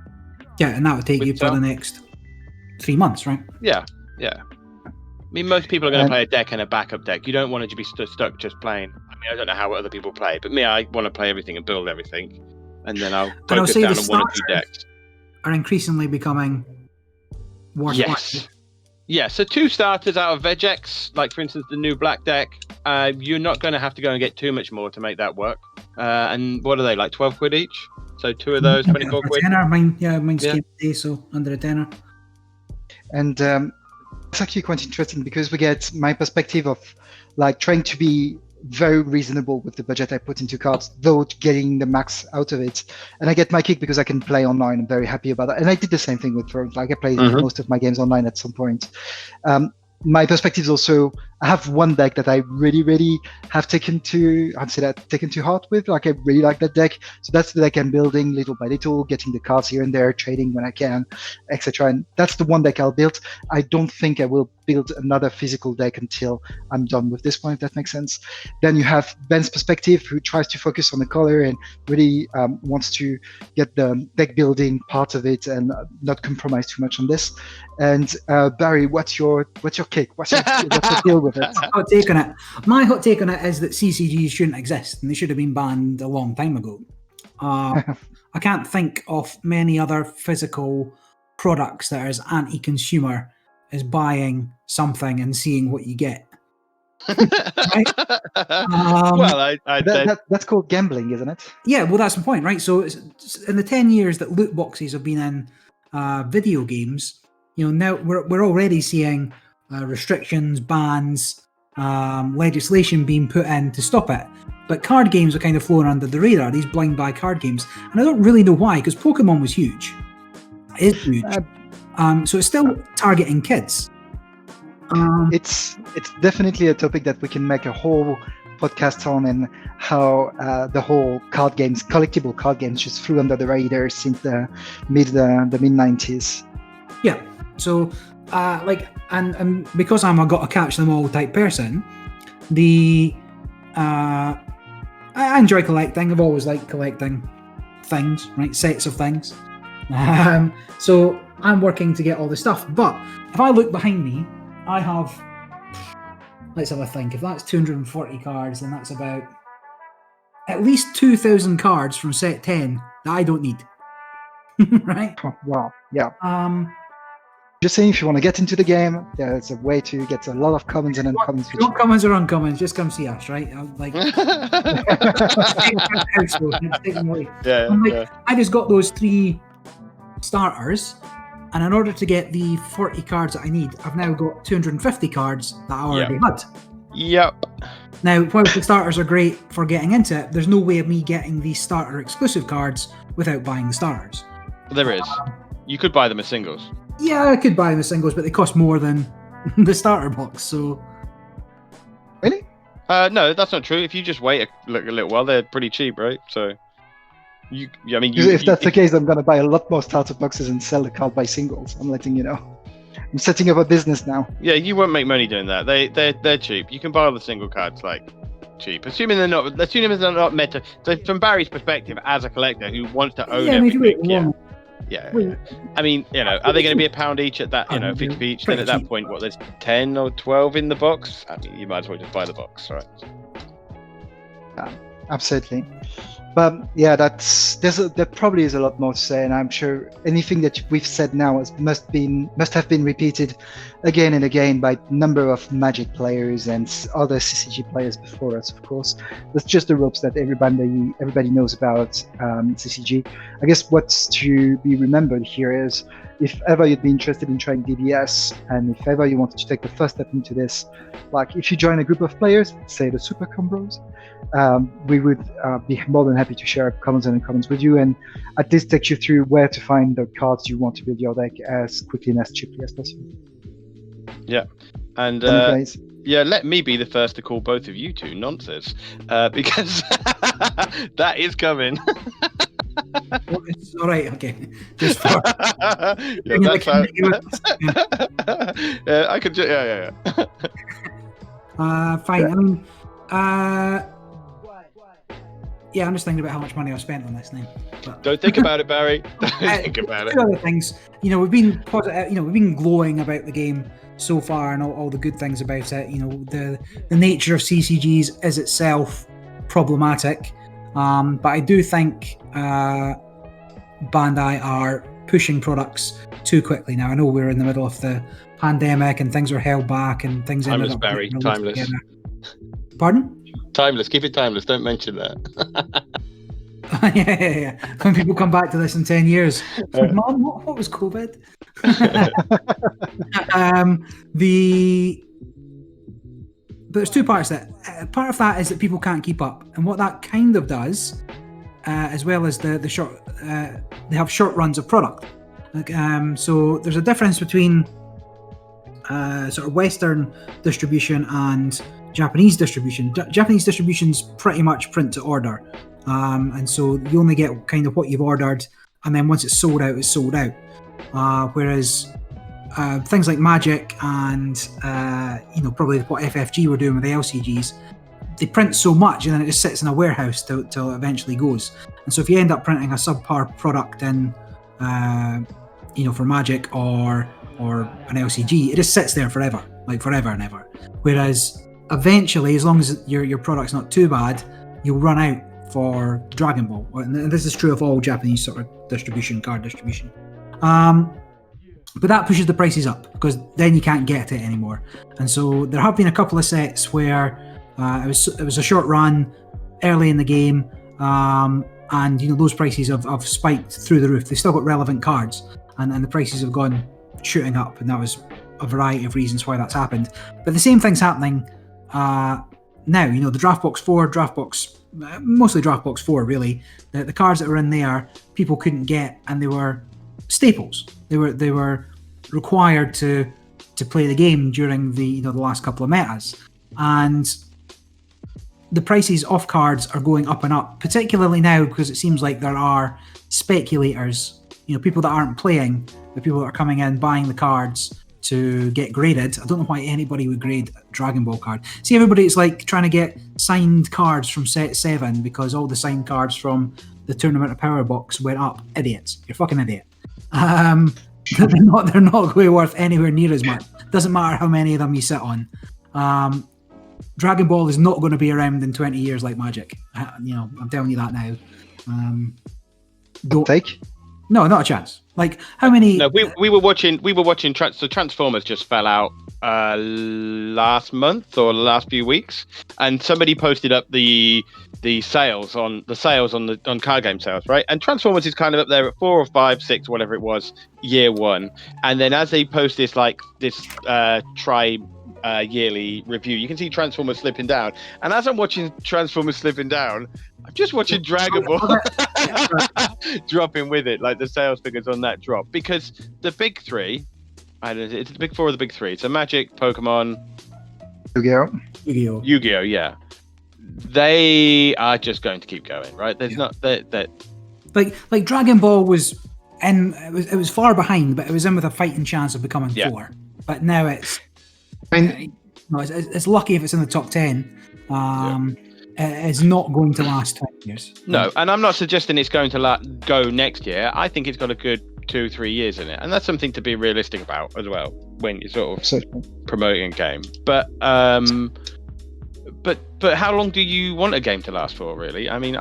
Yeah, and that would take you for the next 3 months, right? Yeah. I mean, most people are going to play a deck and a backup deck. You don't want to be stuck just playing. I mean, I don't know how other people play, but me, I want to play everything and build everything, and then I'll focus down on 1 or 2 decks. Are increasingly becoming worse. Yes. Yeah, so 2 starters out of Vegex, like for instance the new black deck, you're not going to have to go and get too much more to make that work. And what are they, like 12 quid each? So 2 of those, 24 quid? Mine's came today, so under a tenner. And it's actually quite interesting because we get my perspective of like trying to be very reasonable with the budget I put into cards, though getting the max out of it. And I get my kick because I can play online. I'm very happy about that. And I did the same thing with Thrones. Like I played most of my games online at some point. my perspective is also, I have one deck that I really have taken to heart with. Like I really like that deck. So that's the deck I'm building little by little, getting the cards here and there, trading when I can, etc. And that's the one deck I'll build. I don't think I will build another physical deck until I'm done with this one, if that makes sense. Then you have Ben's perspective, who tries to focus on the color and really wants to get the deck building part of it and not compromise too much on this. And Barry, what's your kick? What's your deal with it? Hot take on it. My hot take on it is that CCGs shouldn't exist and they should have been banned a long time ago. I can't think of many other physical products that are as anti-consumer as buying something and seeing what you get. Right? Well, that's called gambling, isn't it? Yeah, well, that's the point, right? So in the 10 years that loot boxes have been in video games, now we're already seeing restrictions, bans, legislation being put in to stop it. But card games are kind of flown under the radar, these blind buy card games. And I don't really know why, because Pokemon was huge. It is huge. So it's still targeting kids. It's definitely a topic that we can make a whole podcast on, and how the whole collectible card games just flew under the radar since the mid 90s. Yeah. So and because I'm a gotta catch them all type person, I enjoy collecting. I've always liked collecting things, right? Sets of things. So I'm working to get all the stuff. But if I look behind me, I have, let's have a think. If that's 240 cards, then that's about at least 2,000 cards from set 10 that I don't need. Right? Oh, wow. Yeah. Just saying, if you want to get into the game, there's a way to get a lot of commons and uncommons. Not commons or uncommons, just come see us, right? I just got those 3 starters, and in order to get the 40 cards that I need, I've now got 250 cards that I already had. Yep. Now, while the starters are great for getting into it, there's no way of me getting these starter exclusive cards without buying the starters. There is. You could buy them as singles. Yeah, I could buy them as singles, but they cost more than the starter box, so... Really? No, that's not true. If you just wait a little while, they're pretty cheap, right? So... If that's the case, I'm going to buy a lot more starter boxes and sell the card by singles. I'm letting you know. I'm setting up a business now. Yeah, you won't make money doing that. They're cheap. You can buy all the single cards cheap, assuming they're not meta. So from Barry's perspective, as a collector who wants to own everything, yeah. I mean, are they going to be £1 each at that? 50 each. Then at that point, there's 10 or 12 in the box. I mean, you might as well just buy the box, right? Absolutely. But yeah, there probably is a lot more to say, and I'm sure anything that we've said now must have been repeated again and again by a number of Magic players and other CCG players before us. Of course, that's just the ropes that everybody knows about CCG. I guess what's to be remembered here is, if ever you'd be interested in trying DBS, and if ever you wanted to take the first step into this, like if you join a group of players, say the Super ComBros, we would be more than happy to share commons and uncommons with you, and at least take you through where to find the cards you want to build your deck as quickly and as cheaply as possible. Yeah, and let me be the first to call both of you two nonsense, because that is coming. All right, okay. Just for that's how... I could just fine. I mean, I'm just thinking about how much money I've spent on this now. But... Don't think about it, Barry. Don't think about it. Two other things. We've been positive. We've been glowing about the game so far and all the good things about it. The nature of CCGs is itself problematic. But I do think Bandai are pushing products too quickly now. I know we're in the middle of the pandemic and things are held back and things. Timeless, Barry. Timeless. Together. Pardon? Timeless. Keep it timeless. Don't mention that. Yeah. When people come back to this in 10 years, Mom, what was COVID? But there's 2 parts to that. Part of that is that people can't keep up, and what that kind of does, as well as the short, they have short runs of product. So there's a difference between sort of Western distribution and Japanese distribution. Japanese distribution's pretty much print to order, and so you only get kind of what you've ordered, and then once it's sold out, it's sold out. Whereas things like Magic and probably what FFG were doing with the LCGs, they print so much and then it just sits in a warehouse till it eventually goes. And so if you end up printing a subpar product in, for Magic or an LCG, it just sits there forever and ever. Whereas eventually, as long as your product's not too bad, you'll run out for Dragon Ball. And this is true of all Japanese sort of card distribution. But that pushes the prices up because then you can't get it anymore. And so there have been a couple of sets where it was a short run early in the game, and those prices have spiked through the roof. They've still got relevant cards, and the prices have gone shooting up, and that was a variety of reasons why that's happened. But the same thing's happening now. The Draftbox 4, mostly Draftbox 4 really, the cards that were in there people couldn't get, and they were staples. They were required to play the game during the last couple of metas, and the prices of cards are going up and up, particularly now because it seems like there are speculators, people that aren't playing, the people that are coming in buying the cards to get graded. I don't know why anybody would grade a Dragon Ball card. See, everybody's like trying to get signed cards from set 7 because all the signed cards from the Tournament of Power box went up. Idiots. You're a fucking idiot. They're not going to be worth anywhere near as much. Doesn't matter how many of them you sit on. Dragon Ball is not going to be around in 20 years like Magic. I'm telling you that now. Don't take? No, not a chance. Like, how many? No, we were watching. So Transformers just fell out last month or the last few weeks, and somebody posted up the sales on card game sales, right? And Transformers is kind of up there at 4 or 5, 6, whatever it was, year one. And then as they post this yearly review, you can see Transformers slipping down. And as I'm watching Transformers slipping down, I'm just watching Dragon Ball dropping with it, like the sales figures on that drop. Because the big three, it's the big 4 or the big 3. So Magic, Pokemon, Yu-Gi-Oh, yeah. They are just going to keep going, right? There's not that. Like Dragon Ball was in. It was far behind, but it was in with a fighting chance of becoming 4. But now it's. It's lucky if it's in the top 10. It's not going to last 20 years. No, and I'm not suggesting it's going to go next year. I think it's got a good 2-3 years in it, and that's something to be realistic about as well when you're sort of promoting a game. But how long do you want a game to last for, really? I mean,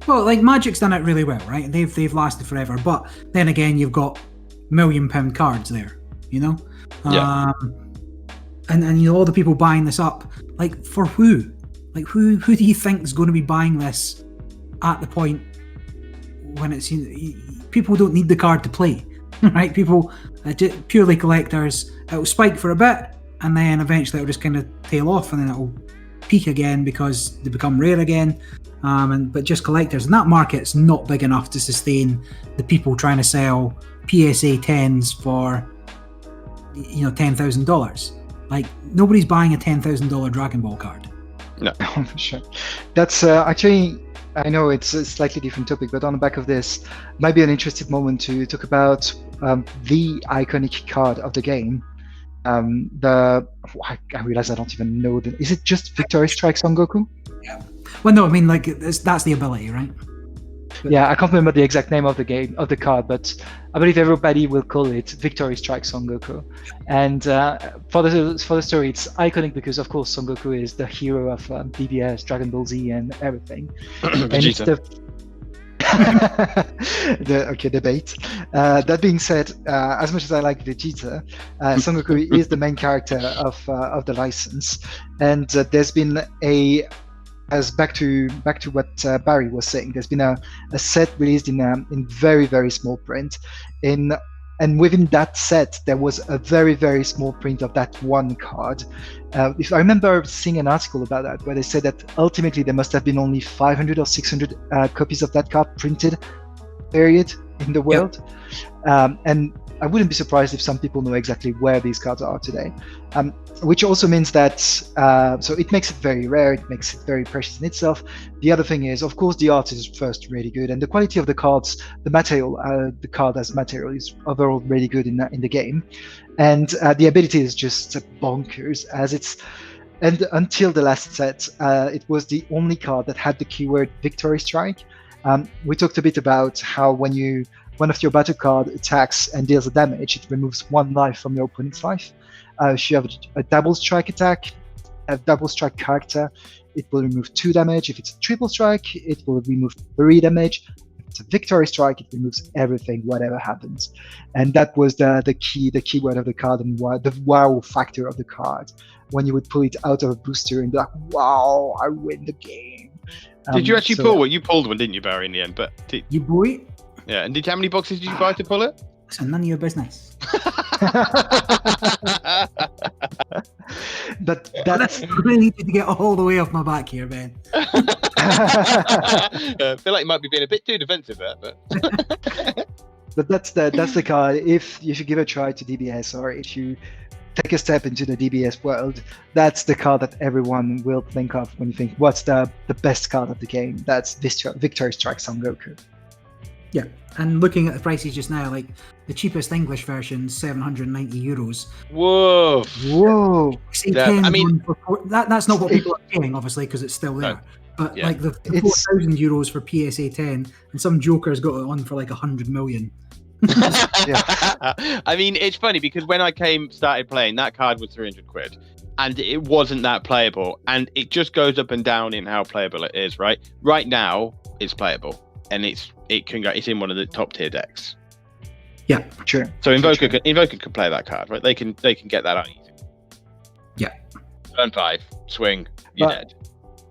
well, like Magic's done it really well, right? They've lasted forever. But then again, you've got £1 million cards there, Yeah. And all the people buying this up, like, for who? Like, who do you think is going to be buying this at the point when it's people don't need the card to play, right? People purely collectors. It'll spike for a bit, and then eventually it'll just kind of tail off, and then it'll peak again because they become rare again. But just collectors, and that market's not big enough to sustain the people trying to sell PSA 10s for $10,000. Like, nobody's buying a $10,000 Dragon Ball card. No, for sure. That's actually, I know it's a slightly different topic, but on the back of this, might be an interesting moment to talk about the iconic card of the game. I realize I don't even know is it just Victory Strike Son Goku? Yeah. Well, no, I mean, like, that's the ability, right? But, yeah, I can't remember the exact name of the card, but I believe everybody will call it Victory Strike Son Goku. And for the story, it's iconic because, of course, Son Goku is the hero of BBS, Dragon Ball Z, and everything. And it's the debate. That being said, as much as I like Vegeta, Son Goku is the main character of the license, and there's been back to what Barry was saying. There's been a set released in very, very small print, and within that set there was a very, very small print of that one card. If I remember seeing an article about that where they said that ultimately there must have been only 500 or 600 copies of that card printed, period, in the world. And I wouldn't be surprised if some people know exactly where these cards are today, which also means that so it makes it very rare, it makes it very precious in itself. The other thing is, of course, the art is first really good, and the quality of the cards, the material, the card as material is overall really good in the game, and the ability is just bonkers as it's. And until the last set, it was the only card that had the keyword Victory Strike. We talked a bit about how when one of your battle card attacks and deals a damage, it removes 1 life from your opponent's life. If you have a double strike attack, a double strike character, it will remove 2 damage. If it's a triple strike, it will remove 3 damage. If it's a victory strike, it removes everything, whatever happens. And that was the keyword of the card and the wow factor of the card. When you would pull it out of a booster and be like, wow, I win the game. Did you actually pull one? You pulled one, didn't you, Barry, in the end? But you boy. Yeah, and how many boxes did you buy to pull it? So none of your business. But that's I really need to get all the way off my back here, Ben. I feel like you might be being a bit too defensive there, but but that's the card. If you should give a try to DBS, or if you take a step into the DBS world, that's the card that everyone will think of when you think, what's the best card of the game? That's Victory Strike Son Goku. Yeah, and looking at the prices just now, like the cheapest English version, €790. Whoa! I mean, that's not what people are paying, obviously, because it's still there. No. But like the €4,000 for PSA 10, and some joker's got it on for like 100 million. I mean, it's funny because when I started playing, that card was 300 quid, and it wasn't that playable, and it just goes up and down in how playable it is. Right now, it's playable, and it's in one of the top tier decks. Yeah, true. So Invoker can play that card, right? They can get that out easy. Yeah. Turn 5, swing, you're dead.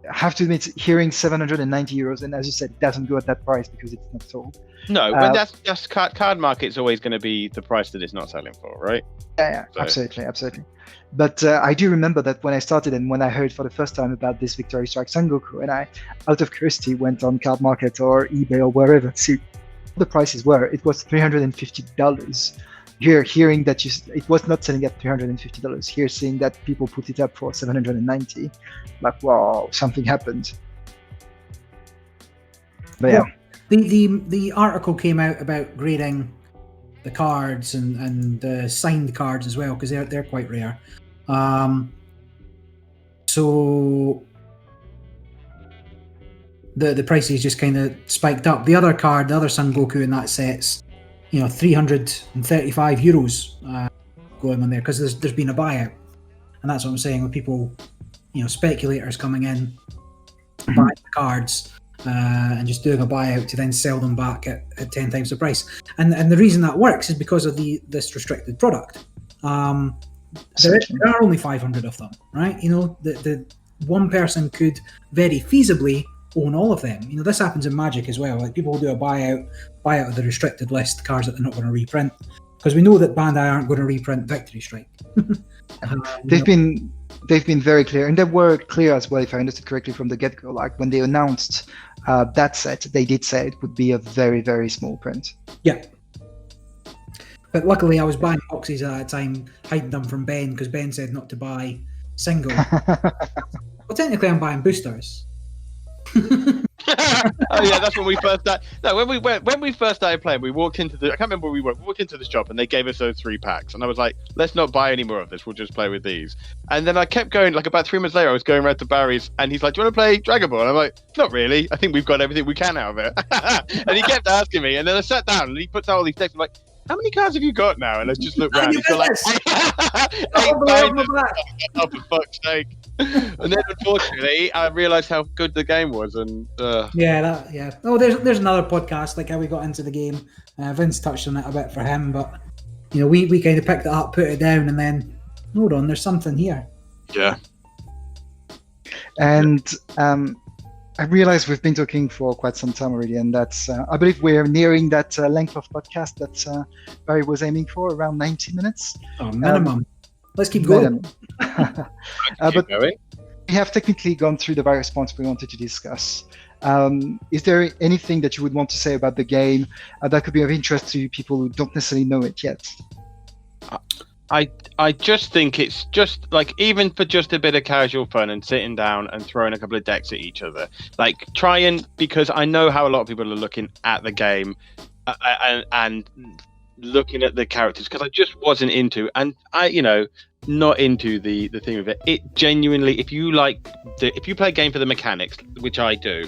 I have to admit, hearing €790, and as you said, it doesn't go at that price because it's not sold. No, but that's just card market's always going to be the price that it's not selling for, right? Yeah, so. Absolutely. But I do remember that when I started and when I heard for the first time about this Victory Strike Son Goku, and I, out of curiosity, went on Card Market or eBay or wherever to see what the prices were. It was $350. Here, hearing that it was not selling at $350. Here, seeing that people put it up for $790, like, wow, something happened. But yeah. The article came out about grading the cards and signed cards as well, because they're quite rare. So the prices just kind of spiked up. The other Son Goku in that set's €335 going on there because there's been a buyout, and that's what I'm saying with people, speculators coming in, buying the cards. And just doing a buyout to then sell them back at 10 times the price. And the reason that works is because of this restricted product. There are only 500 of them, right? The one person could very feasibly own all of them. This happens in Magic as well. Like, people will do a buyout of the restricted list cards that they're not going to reprint, because we know that Bandai aren't going to reprint Victory Strike. They've been very clear, and they were clear as well, if I understood correctly from the get-go. Like, when they announced that set, they did say it would be a very, very small print. Yeah. But luckily, I was buying boxes at that time, hiding them from Ben, because Ben said not to buy single. Well, technically, I'm buying boosters. Oh yeah, that's when we first started. No, when we first started playing, we walked into I can't remember where we were. We walked into the shop and they gave us those 3 packs, and I was like, let's not buy any more of this. We'll just play with these. And then I kept going. Like, about 3 months later, I was going around to Barry's, and he's like, "Do you want to play Dragon Ball?" And I'm like, "Not really. I think we've got everything we can out of it." And he kept asking me, and then I sat down and he puts out all these decks. I'm like, "How many cards have you got now?" And I just looked around. He's got like, oh, for fuck's sake. And then unfortunately, I realised how good the game was, and yeah. Oh, there's another podcast, like how we got into the game. Vince touched on it a bit for him, but we kind of picked it up, put it down, and then hold on, there's something here. Yeah. And I realize we've been talking for quite some time already, and that's I believe we're nearing that length of podcast that Barry was aiming for, around 90 minutes. Oh, minimum. Let's keep going. But we have technically gone through the various points we wanted to discuss. Is there anything that you would want to say about the game that could be of interest to people who don't necessarily know it yet? I just think it's just like, even for just a bit of casual fun and sitting down and throwing a couple of decks at each other, like because I know how a lot of people are looking at the game and looking at the characters, because I just wasn't into, and not into the theme of it. It genuinely, if you play a game for the mechanics, which I do,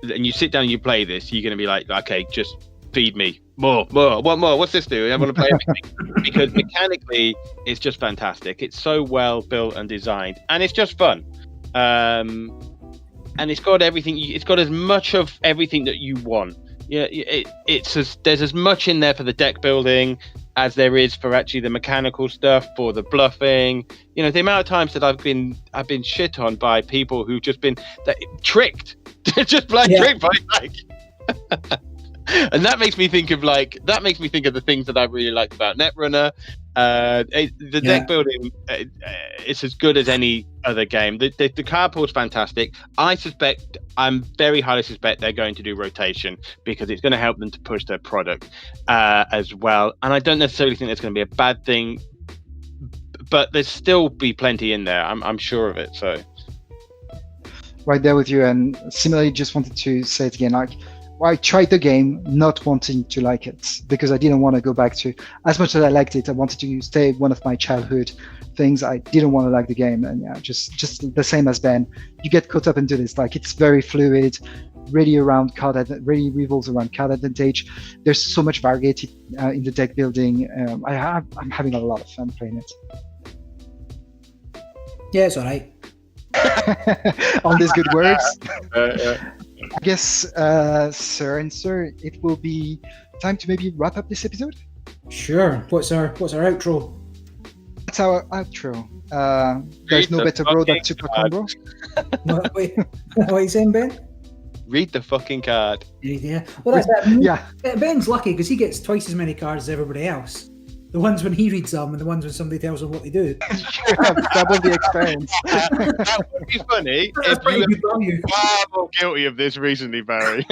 and you sit down and you play this, you're going to be like, okay, just feed me more, what more, what's this do? I want to play everything. Because mechanically it's just fantastic. It's so well built and designed, and it's just fun, and it's got everything. It's got as much of everything that you want. There's as much in there for the deck building as there is for actually the mechanical stuff, for the bluffing. The amount of times that I've been shit on by people who've just been tricked, just plain tricked by and that makes me think of the things that I really liked about Netrunner. The deck building, it's as good as any other game. The card pool is fantastic. I'm very highly suspect they're going to do rotation, because it's going to help them to push their product as well. And I don't necessarily think that's going to be a bad thing, but there's still be plenty in there. I'm sure of it. So right there with you. And similarly, just wanted to say it again, like, I tried the game not wanting to like it, because I didn't want to go back to, as much as I liked it, I wanted to stay one of my childhood things. I didn't want to like the game. And just the same as Ben, you get caught up into this. Like, it's very fluid, really revolves around card advantage. There's so much variety in the deck building. I'm having a lot of fun playing it. Yeah, it's all right. On these good words. I guess, sir, it will be time to maybe wrap up this episode. Sure. What's our outro? That's our outro. There's no better road than Super ComBros. What are you saying, Ben? Read the fucking card. Yeah. Well, that's that. Yeah. Ben's lucky because he gets twice as many cards as everybody else. The ones when he reads them and the ones when somebody tells him what they do. Double the experience. That would be funny if you were far more guilty of this recently, Barry.